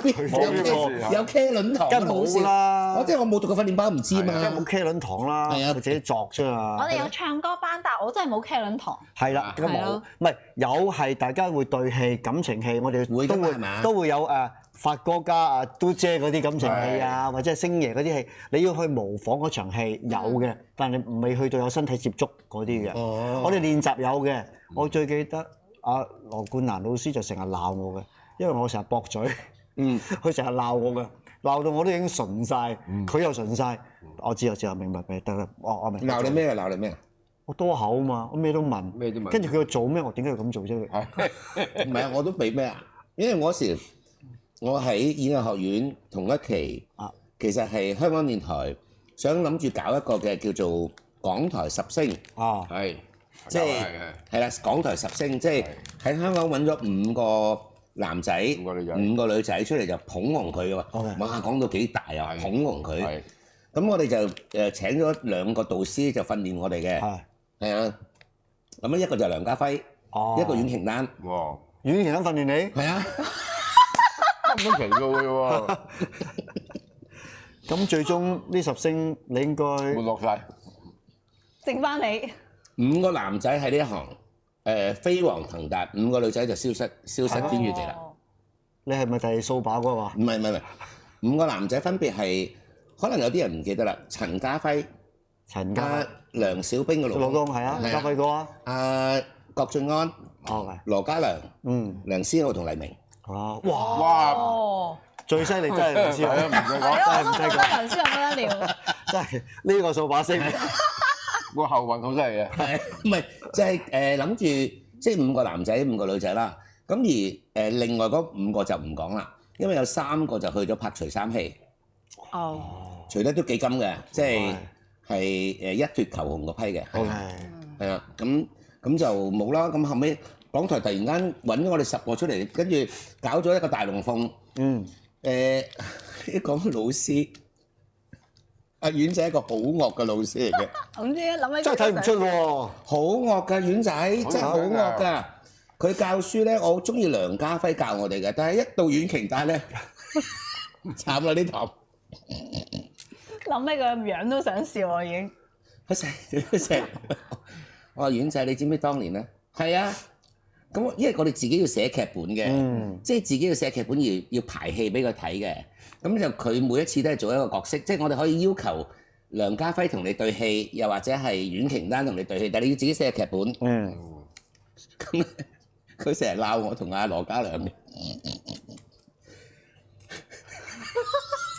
有茄輪堂，梗冇啦。即係我冇讀過訓練班，唔知嘛。冇茄輪堂啦，佢自己作啫嘛。我哋有唱歌班，但係我真係冇茄輪堂。係啦，咁冇，唔係有係大家會對戲、感情戲，我哋都會有發哥加阿嘟姐嗰啲感情戲啊，或者係星爺嗰啲戲，你要去模仿嗰場戲有嘅，但係未去到有身體接觸嗰啲嘅。我哋練習有嘅，我最記得阿羅冠蘭老師就成日鬧我嘅，因為我成日駁嘴，佢成日鬧我嘅，鬧到我都已經順晒，佢又順晒。我知明白得啦，我明。鬧你咩啊？鬧你咩啊？我多口啊嘛，我咩都問，跟住佢要做咩，我點解要咁做啫？唔係啊，我都俾咩啊？因為嗰時我喺演藝學院同一期，其實係香港電台想諗住搞一個嘅叫做港台十星，係，即係啦，港台十星，即係喺香港揾咗5個男仔、5個女仔出嚟就捧紅佢喎。哇，講到幾大啊，捧紅佢。咁我哋就請咗2個導師就訓練我哋嘅，係啊。咁一個就梁家輝，一個阮瓊丹。哇！阮瓊丹訓練你？係啊。咁都奇到嘅喎。咁最終呢10星你應該沒落曬，剩翻你5個男仔喺呢一行，飛黃騰達，5個女仔就消失天與地啦。你係咪第掃把嗰個啊？唔係，5個男仔分別係，可能有啲人唔記得啦。陳家輝、梁小冰嘅老公係啊，家輝哥啊，阿郭晉安、羅嘉良、梁思浩同黎明。哇！最犀利真係梁思浩，唔使講，真係唔使講。梁思浩不得了，真係呢個掃把星，個後運好犀利啊！係唔係？就係諗住即係5個男仔5個女仔啦。咁而另外嗰5個就唔講啦，因為有3個就去咗拍徐三戲。徐得都幾金嘅，即係一脫球紅嗰批嘅。係啊，咁就冇啦。咁後尾港台突然間揾咗我哋10個出嚟，跟住搞咗一個大龍鳳。一講老師，阿丸仔係一個好惡嘅老師嚟嘅。唔知諗起真係睇唔出喎，好惡㗎丸仔，真係好惡㗎。佢教書咧，我好中意梁家輝教我哋嘅，但係一到阮瓊丹咧，慘啦呢堂。諗起佢樣都想笑啊已經。佢成，我話丸仔，你知唔知當年咧？係啊。咁因為我哋自己要寫劇本嘅，即係自己要寫劇本要排戲俾佢睇嘅。咁就佢每一次都係做一個角色，即係我哋可以要求梁家輝同你對戲，又或者係阮瓊丹同你對戲，但係你要自己寫劇本。咁佢成日鬧我同阿羅嘉良嘅，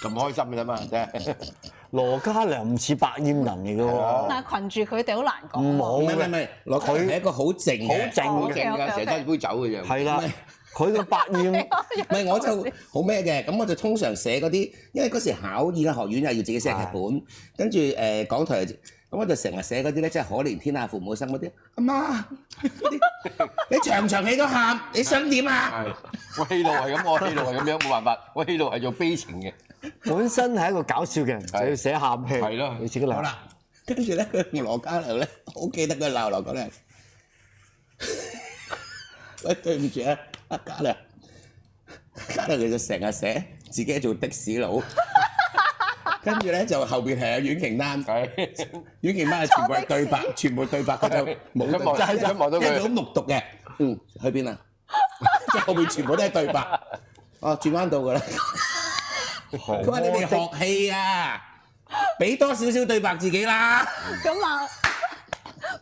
咁開心嘅嘛，真係。羅嘉良唔似白燕人嚟嘅喎，但係群住佢哋好難講。唔係，羅嘉良係一個好靜嘅，成日斟杯酒嘅啫。係啦，佢個白燕，唔係我就好咩嘅，咁我就通常寫嗰啲，因為嗰時考演藝學院又要自己寫劇本，跟住港台，咁我就成日寫嗰啲咧，即係可憐天下父母心嗰啲。阿媽，你場場戲都喊，你想點啊？我戲路係咁，我戲路係咁樣，冇辦法，我戲路係做悲情嘅。本身係一個搞笑嘅人，就要寫喊戲。係咯，你自己諗。好啦，跟住咧，佢同羅嘉良咧，好記得佢鬧羅嘉良。喂，對唔住啊，阿嘉良，嘉良佢就成日寫自己做的士佬，跟住咧就後邊係阿阮瓊丹，阮瓊丹係全部係對白，全部對白佢就冇對白，真係望到佢，因為好目讀嘅。去邊啊？即係後邊全部都係對白。哦，轉彎到㗎啦。佢話：你哋學戲啊，俾多少少對白自己啦。咁啊，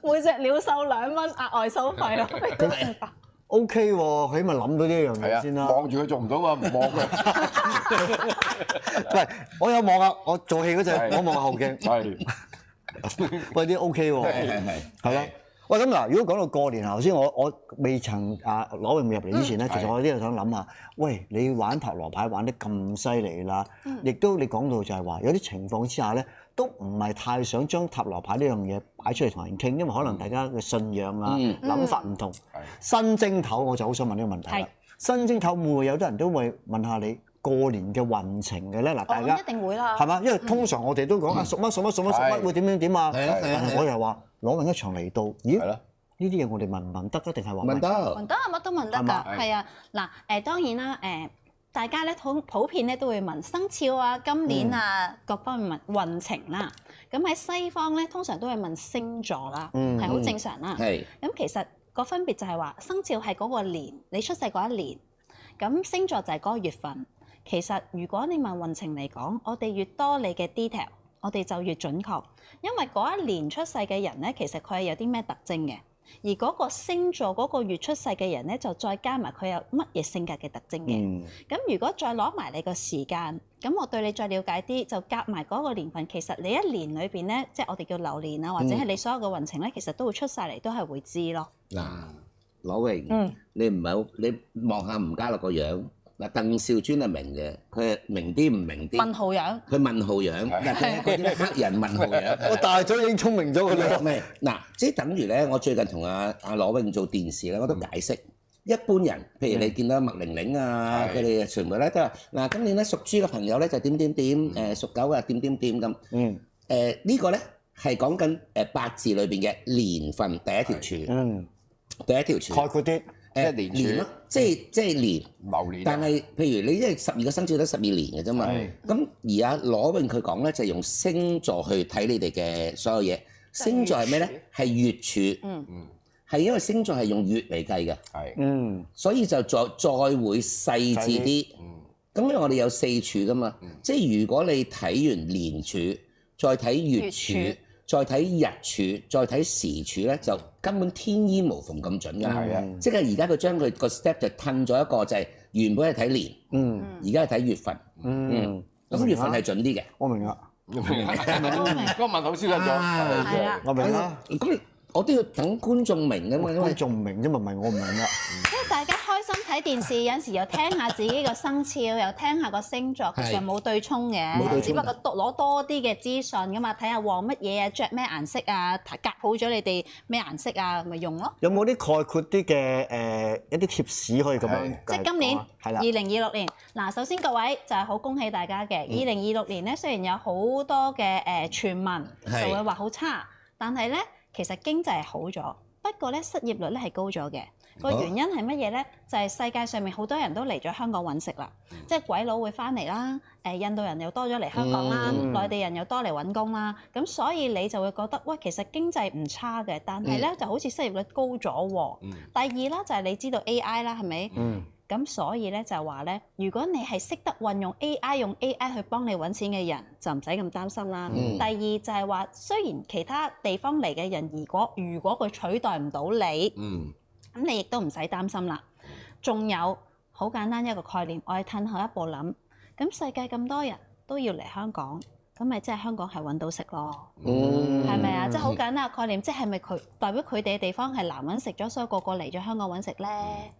每隻鳥獸2蚊額外收費咯。OK 喎，起碼諗到呢一樣嘢先啦。望住佢做唔到啊，唔望佢。喂，我有望啊！我做戲嗰陣，我望下後鏡。係。喂，啲 OK 喎。係啦。喂，咁嗱，如果講到過年，頭先我未曾攞榮譽入嚟之前咧，其實我呢度想諗下，喂，你玩塔羅牌玩得咁犀利啦，亦都你講到就係話有啲情況之下咧，都唔係太想將塔羅牌呢樣嘢擺出嚟同人傾，因為可能大家嘅信仰啊、諗法唔同。新正頭我就好想問呢個問題啦。新正頭會唔會有啲人都會問下你過年嘅運程嘅咧？嗱，大家一定會啦，係嘛？因為通常我哋都講啊，屬乜會點啊？我又話攞緊一場嚟到，咦？呢啲嘢我哋問唔問得啊？定係話問得？問得，乜都問得㗎。係啊，嗱當然啦大家咧普遍咧都會問生肖啊、今年啊各方面問運程啦。咁喺西方咧通常都會問星座啦，係好正常啦。咁其實個分別就係話生肖係嗰個年，你出世嗰一年，咁星座就係嗰個月份。其實如果你問運程嚟講，我哋越多你嘅 detail，我哋就越準確，因為嗰一年出世嘅人咧，其實佢係有啲咩特徵嘅。而嗰個星座嗰個月出世嘅人咧，就再加埋佢有乜嘢性格嘅特徵嘅。咁如果再攞埋你個時間，咁我對你再了解啲，就夾埋嗰個年份。其實你一年裏邊咧，即係我哋叫流年啊，或者係你所有嘅運程咧，其實都會出晒嚟，都係會知咯。嗱，羅榮，你唔係好，你望下吳家樂個樣。嗱，鄧兆尊係明嘅，佢係明啲唔明啲。問號樣。佢問號樣，嗱佢嗰啲黑人問號樣。我大咗已經聰明咗㗎啦。咩？嗱，即係等於咧，我最近同阿羅榮做電視咧，我都解釋一般人，譬如你見到麥玲玲啊，佢哋全部咧都話嗱，今年咧屬豬嘅朋友咧就點點點，屬狗嘅點點點咁。呢個咧係講緊八字裏邊嘅年份第一條柱。第一條柱。概括啲。年咯，即係年流年。但係譬如你因為12個生肖得12年嘅啫嘛，咁而阿羅永佢講咧就係用星座去睇你哋嘅所有嘢。星座係咩咧？係月柱，係因為星座係用月嚟計嘅，所以就再會細緻啲。咁因為我哋有4柱噶嘛，即係如果你睇完年柱，再睇月柱。再睇日柱，再睇時柱咧，就根本天衣無縫咁準㗎。係啊，即係而家佢將佢個 step 就褪咗一個，就係原本係睇年，而家係睇月份。咁月份係準啲嘅。我明啦，嗰個問號消失咗。係啊，我明啦。咁我都要等觀眾明㗎嘛，因為觀眾唔明啫嘛，唔係我唔明啦。即係大家開心睇電視，有陣時又聽下自己個生肖，又聽下個星座，其實冇對沖嘅，只不過攞多啲嘅資訊㗎嘛，睇下旺乜嘢啊，着咩顏色啊，夾好咗你哋咩顏色啊，咪用咯。有冇啲概括啲嘅一啲貼士可以咁樣？即係今年2026年，嗱，首先各位就係好恭喜大家嘅2026年咧，雖然有好多嘅傳聞就會話好差，但係咧。其實經濟係好咗，不過咧失業率咧係高咗嘅。個原因係乜嘢咧？就係世界上面好多人都嚟咗香港揾食啦，即係鬼佬會翻嚟啦，印度人又多咗嚟香港啦，內地人又多嚟揾工啦，咁所以你就會覺得喂，其實經濟唔差嘅，但係咧就好似失業率高咗喎。第二啦就係你知道 AI 啦，係咪？咁所以咧就話咧，如果你係識得運用 AI，用 AI 去幫你揾錢嘅人，就唔使咁擔心啦。第二就係話，雖然其他地方嚟嘅人，如果佢取代唔到你，咁你亦都唔使擔心啦。仲有好簡單一個概念，我哋褪後一步諗，咁世界咁多人都要嚟香港。咁咪即係香港係揾到食咯，係咪啊？即係好簡單嘅概念，即係咪佢代表佢哋嘅地方係難揾食咗，所以個個嚟咗香港揾食咧？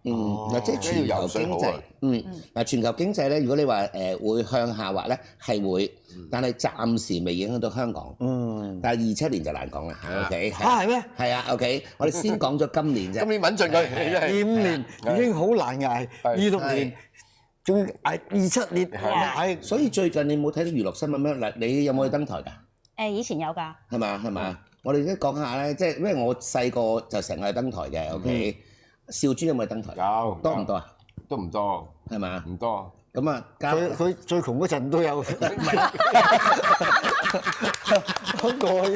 嗱，即係全球經濟，嗱，全球經濟咧，如果你話會向下滑咧，係會，但係暫時未影響到香港。但係27年就難講啦。OK，係咩？係啊 OK，我哋先講咗今年啫。今年穩陣佢，25年已經好難捱，26年。仲要捱27年，係，所以最近你冇睇到娛樂新聞咩？嗱，你有冇去登台㗎？以前有㗎。係嘛？我哋都講下咧，即係因為我細個就成日去登台嘅。OK，兆尊有冇去登台？有。多唔多啊？都唔多。係嘛？唔多。咁啊，佢最窮嗰陣都有。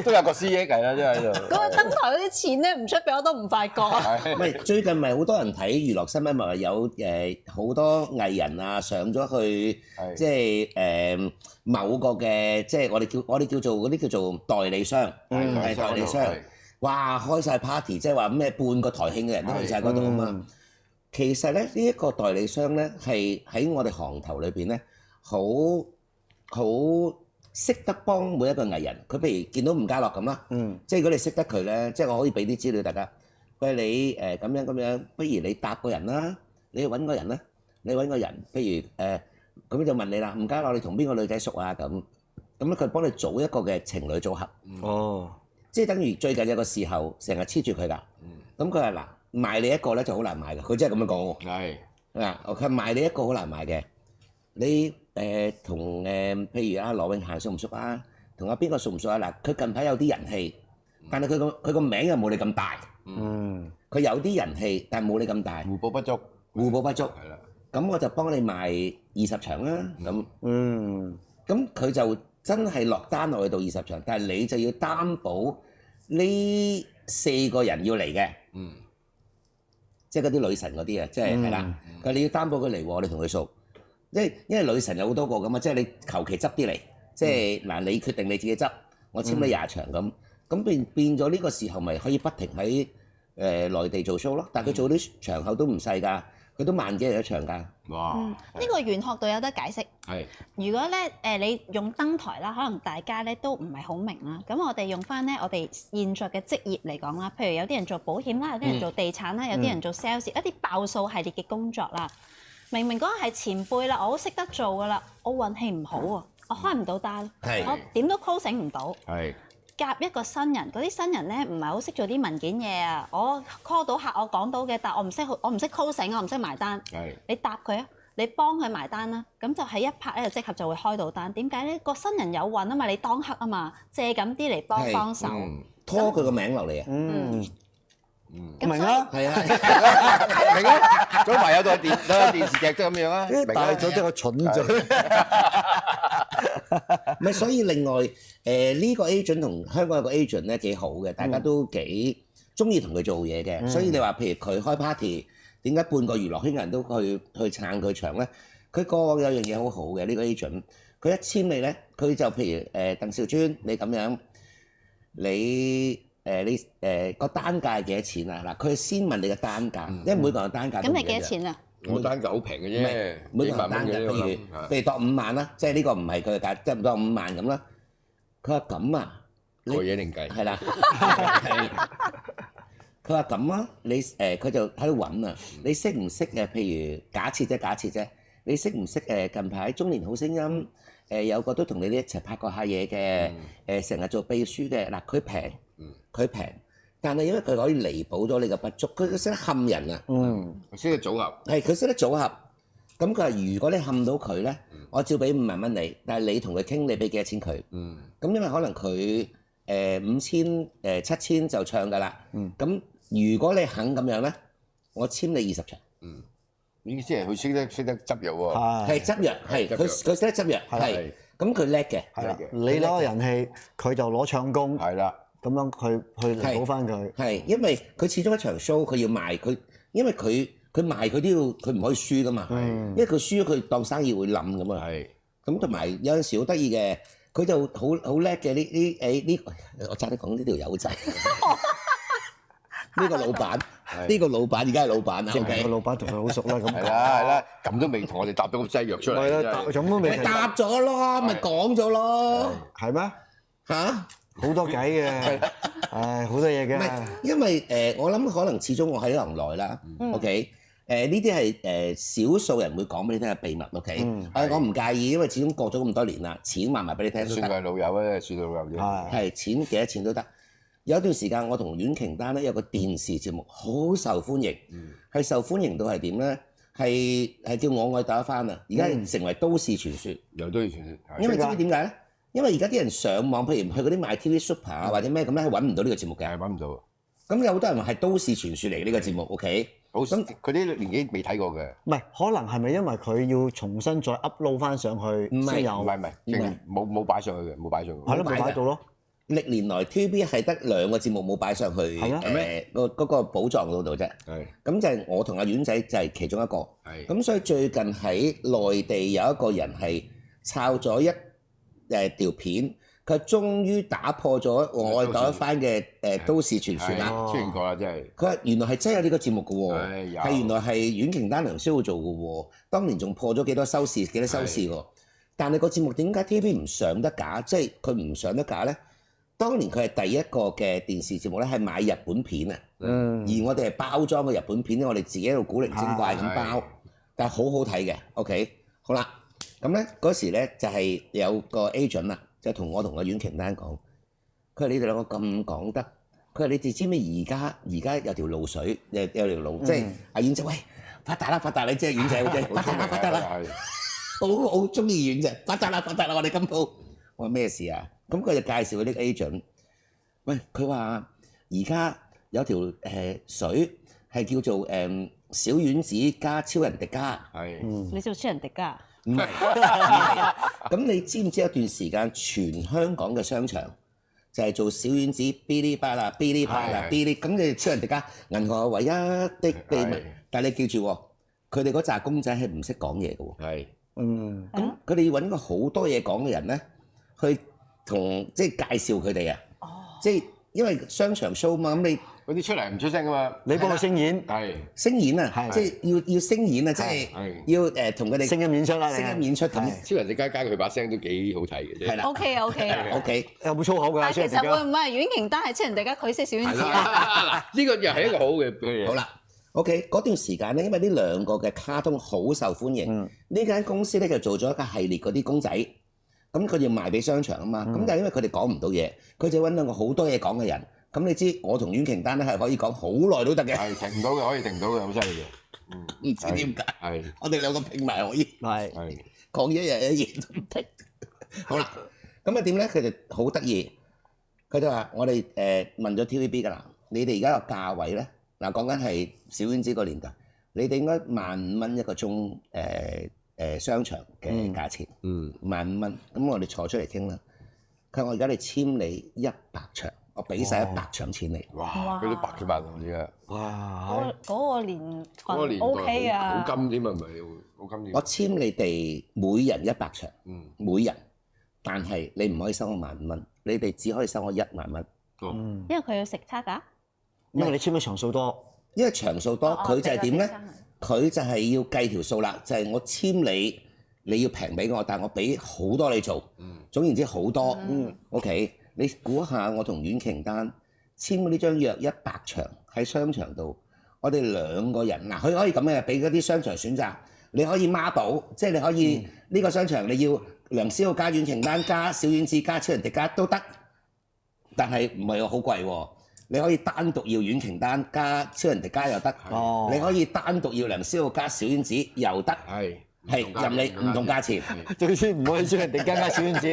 都有個私益嚟啦，即係喺度。嗰個登台嗰啲錢咧，唔出俾我都唔發覺。唔係最近咪好多人睇娛樂新聞，咪話有好多藝人啊上咗去，即係某個嘅，即係我哋叫做嗰啲叫做代理商，係代理商。哇！開晒 party，即係話咩半個台慶嘅人都去晒嗰度啊嘛。其實咧，呢一個代理商咧係喺我哋行頭裏邊咧，好識得幫每一個藝人。佢譬如見到吳家樂咁啦，即係如果你識得佢咧，即係我可以俾啲資料大家。喂，你咁樣，不如你搭個人啦，你去揾個人啦，你揾個人，譬如咁就問你啦，吳家樂你同邊個女仔熟啊？咁咧佢幫你組一個嘅情侶組合。哦，即係等於最近有個時候成日黐住佢㗎。咁佢話嗱。賣你一個咧就好難賣嘅，佢真係咁樣講喎。係佢賣你一個好難賣嘅。你同譬如阿羅永賢熟唔熟啊？同阿邊個熟唔熟啊？嗱，佢近排有啲人氣，但係佢個名又冇你咁大。佢有啲人氣，但係冇你咁大。互補不足。係啦。咁我就幫你賣20場啦。咁佢就真係落單落去到20場，但係你就要擔保呢4個人要嚟嘅。即係嗰啲女神嗰啲啊，即係係啦。佢你要擔保佢嚟喎，我哋同佢熟。因為女神有好多個㗎嘛，即係你求其執啲嚟，即係嗱你決定你自己執，我簽你廿場咁變咗呢個時候咪可以不停喺內地做 show 咯，但係佢做啲場口都唔細㗎。佢都萬幾人一場㗎。哇！呢個玄學度有得解釋。係。如果咧你用登台啦，可能大家咧都唔係好明啦。咁我哋用翻咧我哋現在嘅職業嚟講啦，譬如有啲人做保險啦，有啲人做地產啦，有啲人做 sales，一啲爆數系列嘅工作啦。明明嗰個係前輩啦，我都識得做㗎啦，我運氣唔好喎，我開唔到單，我點都 closing 唔到。係。夾一個新人，嗰啲新人咧唔係好識做啲文件嘢啊！我 call 到客，我講到嘅，但我唔識 closing，我唔識埋單。係。你答佢啊，你幫佢埋單啦，咁就喺一拍咧就即刻就會開到單。點解咧？個新人有運啊嘛，你當黑啊嘛，借咁啲嚟幫手，拖佢個名落嚟啊！明啦，係啊，明啦，早排有套電視劇都咁樣啊，大咗即係蠢咗。唔係，所以另外呢個 agent 同香港有個 agent 咧幾好嘅，大家都幾中意同佢做嘢嘅。所以你話譬如佢開 party，點解半個娛樂圈嘅人都去撐佢場咧？佢過往有樣嘢好好嘅呢個 agent，佢一簽你咧，佢就譬如鄧兆尊你咁樣，你個單價係幾多錢啊？嗱，佢先問你個單價，因為每個人單價都唔一樣。咁係幾多錢啊？我單價好平嘅啫，每個人單價，譬如當5萬啦，即係呢個唔係佢嘅價，即係唔當5萬咁啦。佢話咁啊，個嘢另計。係啦。佢話咁啊，你佢就喺度揾啊，你識唔識誒？譬如假設啫，你識唔識近排中年好聲音有個都同你哋一齊拍過下嘢嘅成日做秘書嘅嗱，佢平。但係因為佢可以彌補咗你嘅不足，佢識得冚人啊！佢識得組合。係佢識得組合。咁佢話：如果你冚到佢咧，我照俾5萬蚊你，但係你同佢傾，你俾幾多錢佢？咁因為可能佢5000、7000就唱㗎啦。咁如果你肯咁樣咧，我簽你20場。意思係佢識得執藥喎。係執藥，係佢識得執藥，係。咁佢叻嘅。係啦，你攞人氣，佢就攞唱功。係啦。咁樣去彌補翻佢，係因為佢始終一場 show 佢要賣佢，因為佢賣佢都要佢唔可以輸噶嘛，因為佢輸咗佢當生意會冧咁啊，咁同埋有陣時好得意嘅，佢就好叻嘅呢我差啲講呢條友仔，呢個老闆，呢個老闆而家係老闆啊，即係個老闆同佢好熟啦，咁係啦，咁都未同我哋搭到個劑藥出嚟，係啦，咁都未搭咗咯，咪講咗咯，係咩？嚇？好多計嘅，唉，好多嘢嘅。唔係，因為我諗可能始終我喺行內啦，OK，呢啲係少數人會講俾你聽嘅秘密，OK，我唔介意，因為始終過咗咁多年啦，錢話埋俾你聽都得。算係老友啊，算老友啫。係錢幾多錢都得。有一段時間我同阮瓊丹咧有個電視節目好受歡迎，係受歡迎到係點咧？係叫我愛打一番啊！而家成為都市傳說，又都市傳說。因為知唔知點解咧？因為而家啲人上網，譬如去嗰啲 MyTV Super 啊或者咩咁咧，係揾唔到呢個節目嘅。係揾唔到。咁有好多人話係都市傳說嚟嘅呢個節目 ，OK？好，咁佢啲年紀未睇過嘅。唔係，可能係咪因為佢要重新再 upload 翻上去先有？唔係，冇擺上去嘅，冇擺上去。係咯，冇擺到咯。歷年來 TVB 係得2個節目冇擺上去嗰個寶藏嗰度啫。係。咁就係我同阿丸仔就係其中一個。係。咁所以最近喺內地有一個人係抄咗條片，佢終於打破咗我愛打一番嘅都市傳說啦。出現過啦，真係。佢話原來係真有呢個節目嘅喎，係原來係阮瓊丹梁師傅做嘅喎。當年仲破咗幾多收視喎。但係個節目點解 TVB 唔上得架？即係佢唔上得架咧？當年佢係第一個嘅電視節目咧，係買日本片啊。而我哋係包裝嘅日本片咧，我哋自己喺度古靈精怪咁包，但係好好睇嘅。OK， 好啦。咁咧嗰時咧就係有個 agent 啦，就同我同阿阮瓊丹講，佢話你哋兩個咁講得，佢話你哋知唔知而家有條路水，有條路，即係阿阮仔，喂發達啦，你即係阮仔，發達啦，好中意阮仔，發達啦，我哋今鋪，我話咩事啊？咁佢就介紹佢呢個 agent，喂，佢話而家有條水係叫做小丸子加超人迪迦，你做超人迪迦？唔係，咁你知唔知有段時間全香港嘅商場就係做小丸子嗶哩吧啦，咁你超人迪迦銀河唯一的秘密，但係你記住喎，佢哋嗰紮公仔係唔識講嘢嘅喎，咁佢哋要揾個好多嘢講嘅人咧，去即係介紹佢哋啊。即係因為商場 show 嘛，咁你嗰啲出嚟唔出聲噶嘛，你幫佢聲演，聲演啊，即係要聲演啊，即係要同佢哋聲音演出啦，聲音演出咁。超人哋加佢把聲都幾好睇嘅啫。係啦 OK， 有冇粗口㗎？但係其實會唔會係阮瓊丹係超人哋家佢識小丸子啊？呢個又係一個好嘅。好啦 ，OK， 嗰段時間咧，因為呢兩個嘅卡通好受歡迎，呢間公司咧就做咗一個系列嗰啲公仔。咁佢要賣俾商場啊嘛，咁但係因為佢哋講唔到嘢，佢就揾兩個好多嘢講嘅人。咁你知我同阮瓊丹咧係可以講好耐都得嘅，係停唔到嘅，可以停唔到嘅，好犀利嘅。唔知點解，係我哋兩個拼埋可以，係講一日一夜都唔停。好啦，咁啊點咧？佢就好得意，佢就話我哋問咗 TVB 㗎啦，你哋而家個價位咧，嗱講緊係小丸子個年代，你哋應該15,000蚊一個鐘商場嘅價錢，15,000蚊。咁我哋坐出嚟傾啦。佢話我而家你簽你100場，我俾晒100場錢你。哇！嗰啲百幾萬喎，而家。哇！嗰個年份 OK 啊，好金點啊，唔係好金點。我簽你哋每人100場，每人，但係你唔可以收我15,000蚊，你哋只可以收我1萬蚊。因為佢要食差價。因為你簽嘅場數多。因為場數多，佢就係點咧？佢就係要計條數啦，就係我簽你要平俾我，但係我俾好多你做，總言之好多。OK， 你估下我同阮瓊丹簽嗰呢張約100場喺商場度，我哋兩個人嗱，佢可以咁嘅，俾嗰啲商場選擇，你可以孖寶，即係你可以呢個商場你要梁思浩加阮瓊丹加小丸子加超人迪加都得，但係唔係好貴喎。你可以單獨要阮瓊丹加超人迪加又得，你可以單獨要梁思浩加小丸子又得，係任你唔同價錢，最先唔可以超人迪加小丸子，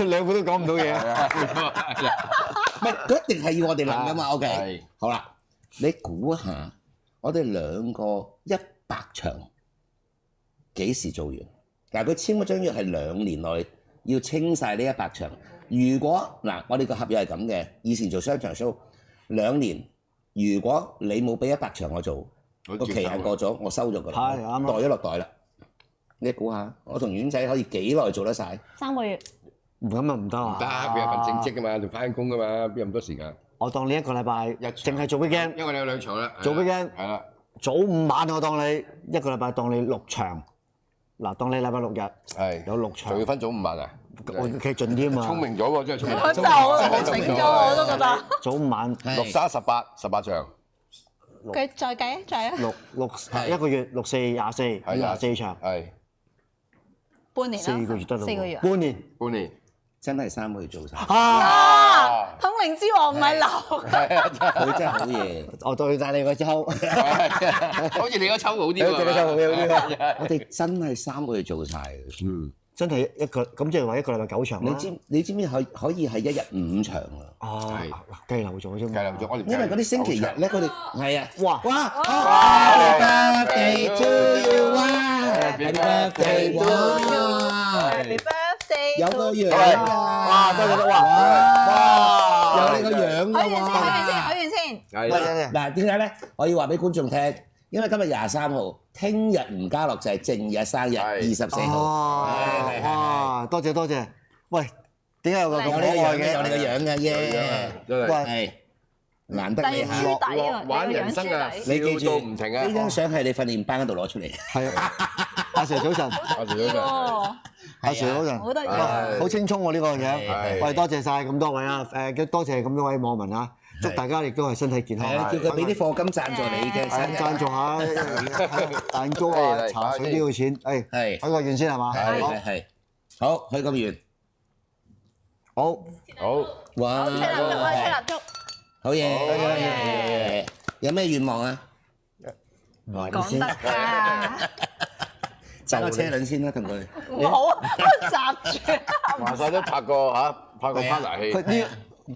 兩個都講唔到嘢。唔係，佢一定係要我哋諗噶嘛。OK， 好啦，你估下我哋兩個100場幾時做完？嗱，佢簽嗰張約係2年內要清晒呢100場。如果嗱，我哋個合約係咁嘅，以前做商場 show。2年，如果你冇俾100場我做，個期限過咗，我收咗佢，袋咗落袋啦。你估下，我同丸仔可以幾耐做得晒？3個月。咁啊唔得啊！唔得，佢有份正職㗎嘛，仲翻工㗎嘛，邊有咁多時間？我當你一個禮拜淨係做 weekend，因為你有2場啦。做 weekend 係啦，早午晚我當你一個禮拜當你6場，嗱當你禮拜6日係有6場，仲要分早午晚啊？我劇盡啲啊嘛！聰明咗喎，真係聰明。真係好醒咗，我都覺得。早午晚6、3、18場。佢再計再啊。6一個月6、4、24場。係。半年啦。4個月得啦。4個月。半年。真係3個月做晒。通靈之王唔係流。佢真係好嘢。我對晒你個抽。好似你個抽好啲喎。我哋真係3個月做晒。真係一個咁即係話一個禮拜9場啦。你知唔知可以係1日5場啊？哦，計漏咗啫嘛。計漏咗，我哋因為嗰啲星期日咧，佢哋係啊，哇哇 ！Happy birthday to you 啊 ！Happy birthday to you！Happy birthday！有個樣啊！哇！多謝哇！有你個樣啊！許願先。嗱，點解咧？我要話俾觀眾聽。因為今日23號，聽日吳家樂就係正日生日24號。哇！多謝。喂，點解有個咁可愛嘅？有你個樣嘅耶！係難得你嚇玩人生啊！你記住唔停啊！呢張相係你訓練班嗰度攞出嚟。係啊，阿 Sir 早晨。阿 Sir 早晨。好得意。好青葱喎呢個樣。喂，多謝晒咁多位啊！多謝咁多位網民啊！祝大家亦都係身體健康。叫佢俾啲課金贊助你嘅，贊助下蛋糕啊、茶水都要錢。係許個願先係嘛？係。好，許個願。好。哇！吹蠟燭。好嘢。有咩願望啊？講得啊！揸個車輪先啦，同佢。唔好啊，閘住。話晒都拍過 partner 戲。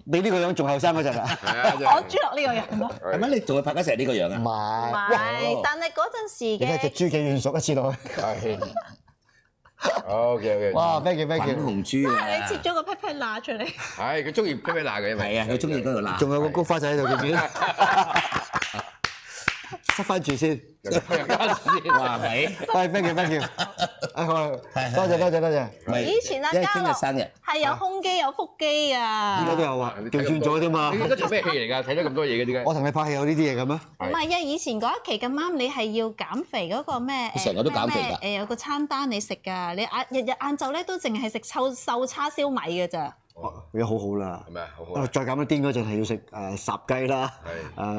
你呢個樣仲後生嗰陣啊？我豬落呢個樣咯。係咪你仲會拍得成呢個樣啊？唔係，但係嗰陣時嘅。而家隻豬幾軟熟一次落去。係。OK。哇 ！thank you。粉紅豬啊！你切咗個 pat pat 乸出嚟。係，佢中意 pat pat 乸嘅，係啊，佢中意嗰度乸。仲有個菊花仔喺度嘅面。塞翻住先。哇！係。喂，thank you。多謝。以前阿因為嘉樂聽日生日，係有胸肌有腹肌啊。依家都有啊，調轉咗啫嘛。你而家做咩戲嚟㗎？睇咗咁多嘢嘅點解？我同你拍戲有呢啲嘢嘅咩？唔係啊，以前嗰一期咁啱，你係要減肥嗰個咩？成日都減肥㗎。有個餐單你食㗎，你日晏晝咧都淨係食瘦叉燒米㗎咋。而家好好啦，係咪啊？好再減得癲嗰陣係要食烚雞啦，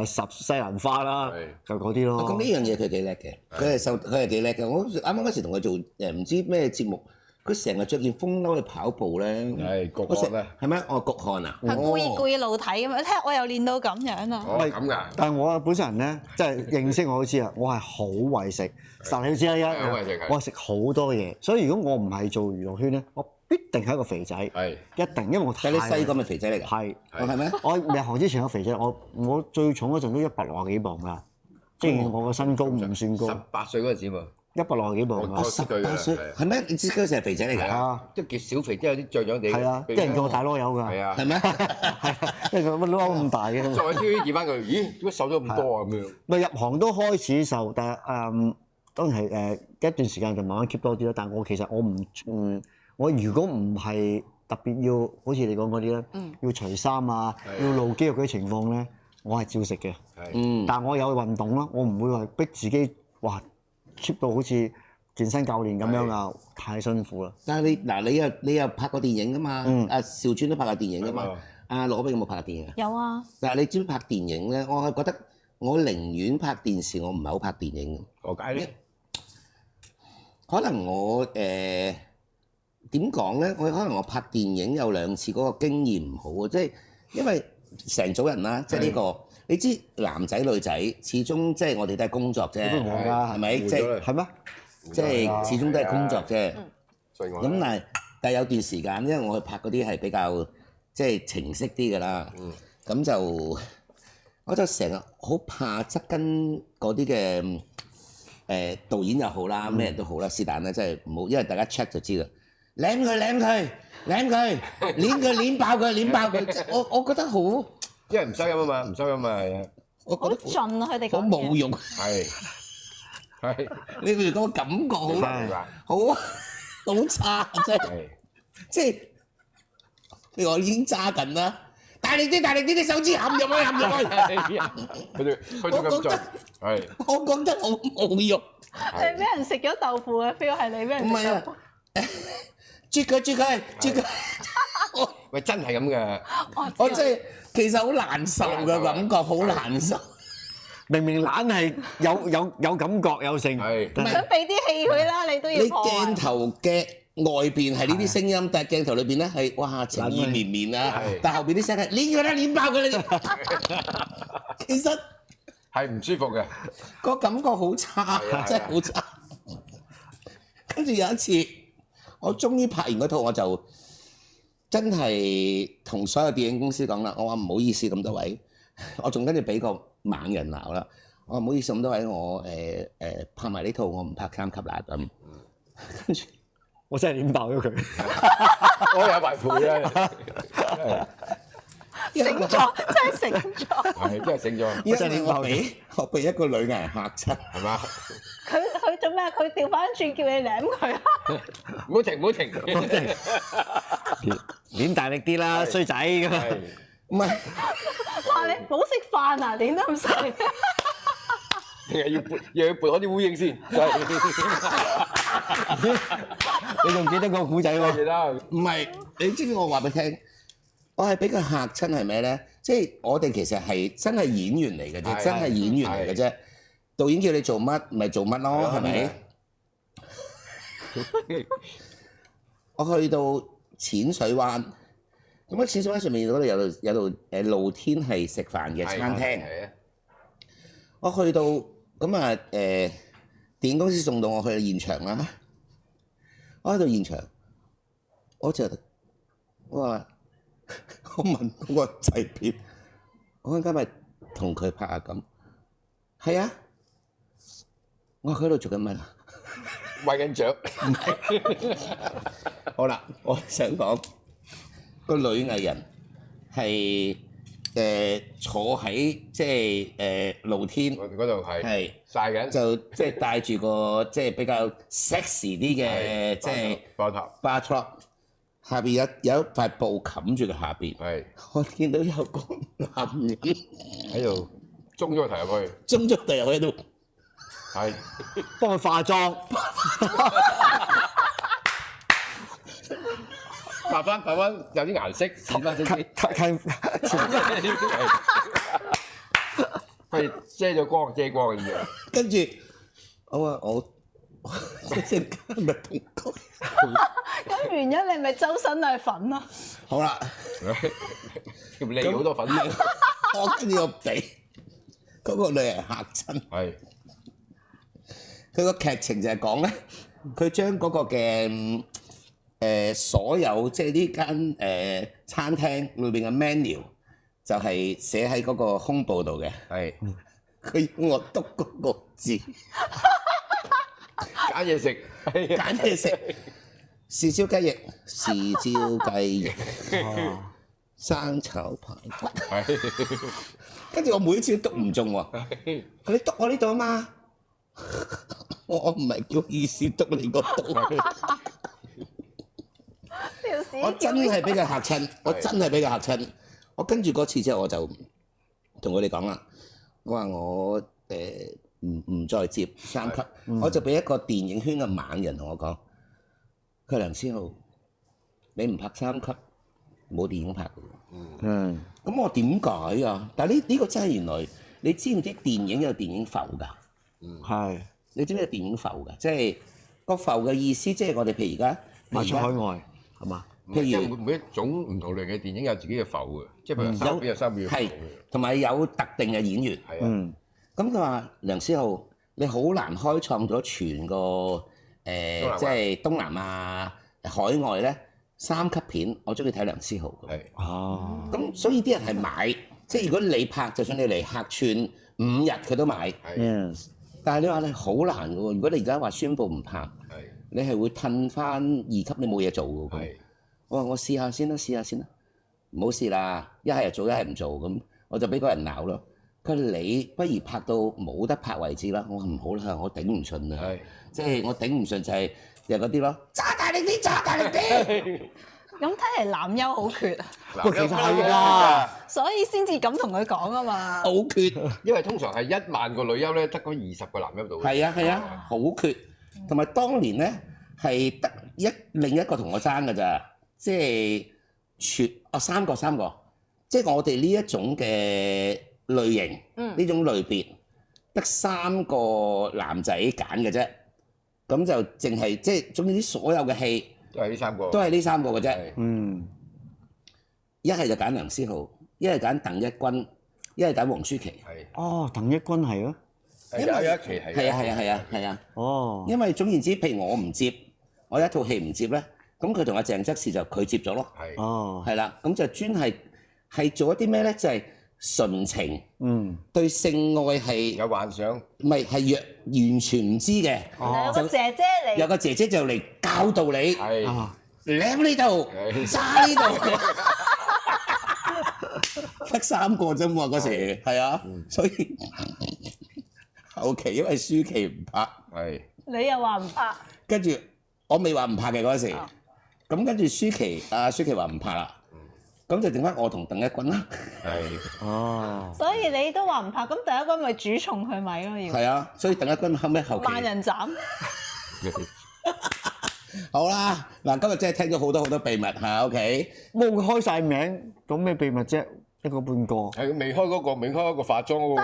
烚西蘭花啦，就嗰啲咯。咁呢樣嘢佢幾叻嘅，佢係幾叻嘅。我啱啱嗰時同佢做唔知咩節目，佢成日着件風褸去跑步咧。係焗汗咩？係咩？我焗汗啊！係故意露體咁樣，睇我又練到咁樣啊！哦，咁㗎。但係我本身人咧，即係認識我都知啊，我係好為食，但你都知啦，我係食好多嘢，所以如果我唔係做娛樂圈咧，我必定係一個肥仔，一定，因為我睇你細個咪肥仔嚟㗎，係咩？我入行之前有肥仔，我最重嗰陣都160幾磅㗎，即係我個身高唔算高。18歲嗰陣時喎，160幾磅㗎。18歲係咩？你知嗰時係肥仔嚟㗎？即係叫小肥，即係有啲脹脹地。係啊，啲人叫我大籮柚㗎。係啊。係咩？係，因為乜籮柚咁大嘅。再 TV 見翻佢，咦？點解瘦咗咁多啊？咁樣。咪入行都開始瘦，但係當然係一段時間就慢慢 keep 多啲啦。但係我其實我如果唔係特別要好似你講嗰啲咧，要除衫啊，要露肌肉嗰啲情況咧，我係照食嘅。但係我有運動啦，我唔會話逼自己哇 keep 到好似健身教練咁樣啊，太辛苦啦。但係你又拍過電影㗎嘛？阿邵尊都拍過電影㗎嘛？阿羅賓有冇拍過電影啊？有啊。但係你知唔知拍電影咧？我係覺得我寧願拍電視，我唔係好拍電影。何解咧？可能我點講咧？可能我拍電影有2次嗰個經驗唔好啊，即係因為成組人啦，即係呢個你知男仔女仔始終即係我哋都係工作啫，係咪？即係係咩？即係始終都係工作啫。咁但係有段時間，因為我去拍嗰啲係比較即係情色啲㗎啦，咁就我就成日好怕側跟嗰啲嘅導演又好啦，咩人都好啦，是但啦，即係唔好，因為大家 check 就知啦。舐佢，捏佢爆佢，我覺得好，因為唔收音啊嘛，係啊。我覺得好盡啊！佢哋講好冇用，係你哋嗰個感覺好差，即係我已經揸緊啦，大力啲，啲手指冚入去。佢都咁做，係。我覺得好冇用。你俾人食咗豆腐嘅 feel 係你俾人食咗豆腐。啜佢，喂，真係咁嘅。我真係其實好難受嘅感覺，好難受。明明懶係有感覺有性，想俾啲氣佢啦，你都要。你鏡頭嘅外邊係呢啲聲音，但係鏡頭裏邊咧係哇情意綿綿啊，但後邊啲聲係捏佢啦，捏爆佢啦。其實係唔舒服嘅，個感覺好差，真係好差。跟住有一次，我終於拍完嗰套，我就真係同所有電影公司講啦，我話唔好意思咁多位，我仲跟住俾個猛人鬧啦，我話唔好意思咁多位，我拍埋呢套，我唔拍3級啦咁。跟住我真係捏爆咗佢，我有埋賠啊！醒咗，真係醒咗。係真係醒咗。因為我俾一個女人嚇親，係嘛？佢做咩？佢調翻轉叫你舐佢啊！唔好停！捏大力啲啦，衰仔咁啊！唔係，哇！你冇食飯啊？點都唔食。定係又要撥開啲烏蠅先？你仲記得個古仔喎？記得。唔係，你知唔知我話俾你聽？我係俾佢嚇親係咩咧？即係我哋其實係真係演員嚟嘅啫，真係演員嚟嘅啫。導演叫你做乜，咪做乜咯，係咪？我去到淺水灣，咁喺淺水灣上面嗰度有度露天係食飯嘅餐廳。我去到咁啊電影公司送到我去現場啦。我喺度現場，我話我問嗰個製片，我陣間咪同佢拍下咁？係啊，我話佢喺度做緊乜啊？餵緊雀。好啦，我想講個女藝人係坐喺即係露天嗰度係曬緊，就即係帶住個即係比較 sexy 啲嘅即係 bar top， 下邊有一塊布冚住個下邊。係，我見到有個男人喺度中咗個頭入去，中咗頭入去喺度，係幫佢化妝。發翻有啲顏色，似翻少少，係遮咗光嘅嘢。跟住我話我一陣間咪同佢。咁原因你咪周身都係粉咯。好啦，條脷好多粉。我跟住我俾嗰個女人嚇親。係。佢個劇情就係講咧，佢將嗰個嘅所有即係呢間餐廳裏邊嘅 menu 就係寫喺嗰個胸部度嘅。係。佢要我篤嗰個字。揀嘢食，揀嘢食。豉椒雞翼、豉椒雞翼、生炒排骨。跟住我每次都篤唔中喎。佢篤我呢度啊嘛。我唔係叫意思篤你個度。我真係俾佢嚇親，我真係俾佢嚇親。我跟住嗰次之後，我就同佢哋講啦，我話我唔再接3級，我就俾一個電影圈嘅猛人同我講，佢梁思浩，你唔拍3級，冇電影拍嘅。咁我點解啊？但係呢個真係原來你知唔知電影有電影浮㗎？係。你知唔知電影浮㗎？即係個浮嘅意思，即係我哋譬如而家賣出海外係嘛？譬如每一種唔同類嘅電影有自己嘅浮嘅，即係譬如3秒有3秒。係，同埋有特定嘅演員。係啊。咁佢話梁思浩，你好難開創咗全個即係東南亞海外咧3級片，我中意睇梁思浩嘅。係。哦。咁所以啲人係買，即係如果你拍，就算你嚟客串5日，佢都買。係。但係你話你好難嘅喎，如果你而家話宣佈唔拍，你係會褪翻2級，你冇嘢做嘅喎。我話我試下先啦，唔好試啦，一係就做，一係唔做咁，我就俾嗰人鬧咯。佢話你不如拍到冇得拍為止啦。我話唔好啦，我頂唔順啊，即係我頂唔順就係嗰啲咯，揸大力啲，揸大力啲。咁睇嚟男優好缺啊！其實係㗎，所以先至咁同佢講啊嘛。好缺，因為通常係1萬個女優咧，得嗰20個男優度。係啊，好缺。同埋當年咧係得另一個同我爭㗎咋，即係3個，即係我哋呢一種嘅類型，呢種類別得3個男仔揀嘅啫。咁就淨係即係總之所有嘅戲。都係呢3個嘅啫。一係就揀梁思浩，一係揀鄧一軍，一係揀黃舒淇。哦，鄧一軍係咯。有一期係。係啊。哦。因為總言之，譬如我唔接，我一套戲唔接咧，咁佢同阿鄭則仕就佢接咗咯。係。哦。係啦，咁就專係做一啲咩咧？就係純情。對性愛係有幻想。唔係完全唔知嘅。有個姐姐嚟。有個姐姐就嚟教導你。係。舐呢度，揸呢度，得3個啫嘛嗰時，係啊，所以後期因為舒淇唔拍，係你又話唔拍，跟住我未話唔拍嘅嗰時，咁跟住舒淇話唔拍啦，咁就剩翻我同鄧一軍啦，係，哦，所以你都話唔拍，咁鄧一軍咪主從佢咪咯要，係啊，所以鄧一軍後期萬人斬。好啦，嗱，今日真係聽咗好多秘密嚇 ，OK，冇開晒名，講咩秘密啫？一個半個。係未開嗰個化妝嗰個。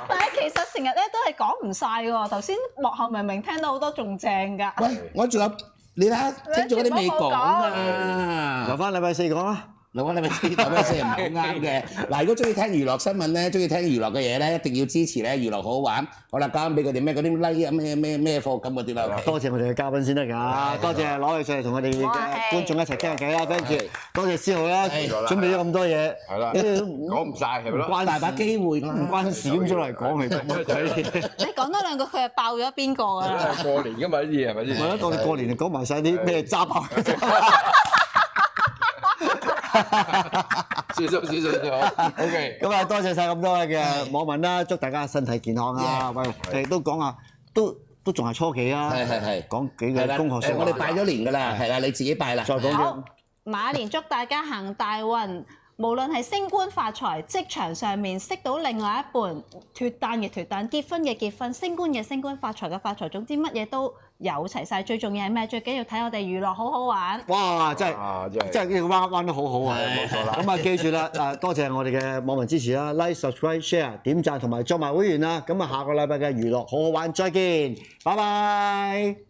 但係其實成日咧都係講唔晒喎。頭先幕後明明聽到好多仲正㗎。喂，我仲有你睇下，聽咗啲未講啊，留翻禮拜4講啦。留翻禮拜4唔好啱嘅。嗱，如果中意聽娛樂新聞咧，中意聽娛樂嘅嘢咧，一定要支持咧，娛樂好玩。好啦，交俾佢哋咩嗰啲 like 啊咩課金嗰啲啦。多謝我哋嘅嘉賓先得㗎，多謝攞佢上嚟同我哋嘅觀眾一齊傾下偈啦，跟住多謝思浩啦，準備咗咁多嘢，係啦，講唔晒係咪咯？關大把機會，唔關事咁出嚟講嚟做乜鬼？你講多2個，佢係爆咗邊個㗎啦？過年㗎嘛呢啲嘢係咪先？係咯，我哋過年就講埋晒啲咩揸爆。少，OK。咁啊，多謝晒咁多位嘅網民啦，祝大家身體健康啊！喂，都講下，都仲係初期啊，係講幾個工學術。我哋拜咗年㗎啦，係啦，你自己拜啦。再講好，馬年祝大家行大運。無論係升官發財，職場上面識到另外一半，脫單嘅脫單，結婚嘅結婚，升官嘅升官，發財嘅發財，總之乜嘢都有齊晒。最重要係咩？最緊要睇我哋娛樂好好玩。哇！真係呢個彎得好好啊！冇錯啦。咁啊，記住啦，多謝我哋嘅網民支持啦 ，like、subscribe、share、點讚同埋做埋會員啦。咁啊，下個禮拜嘅娛樂好好玩，再見，拜拜。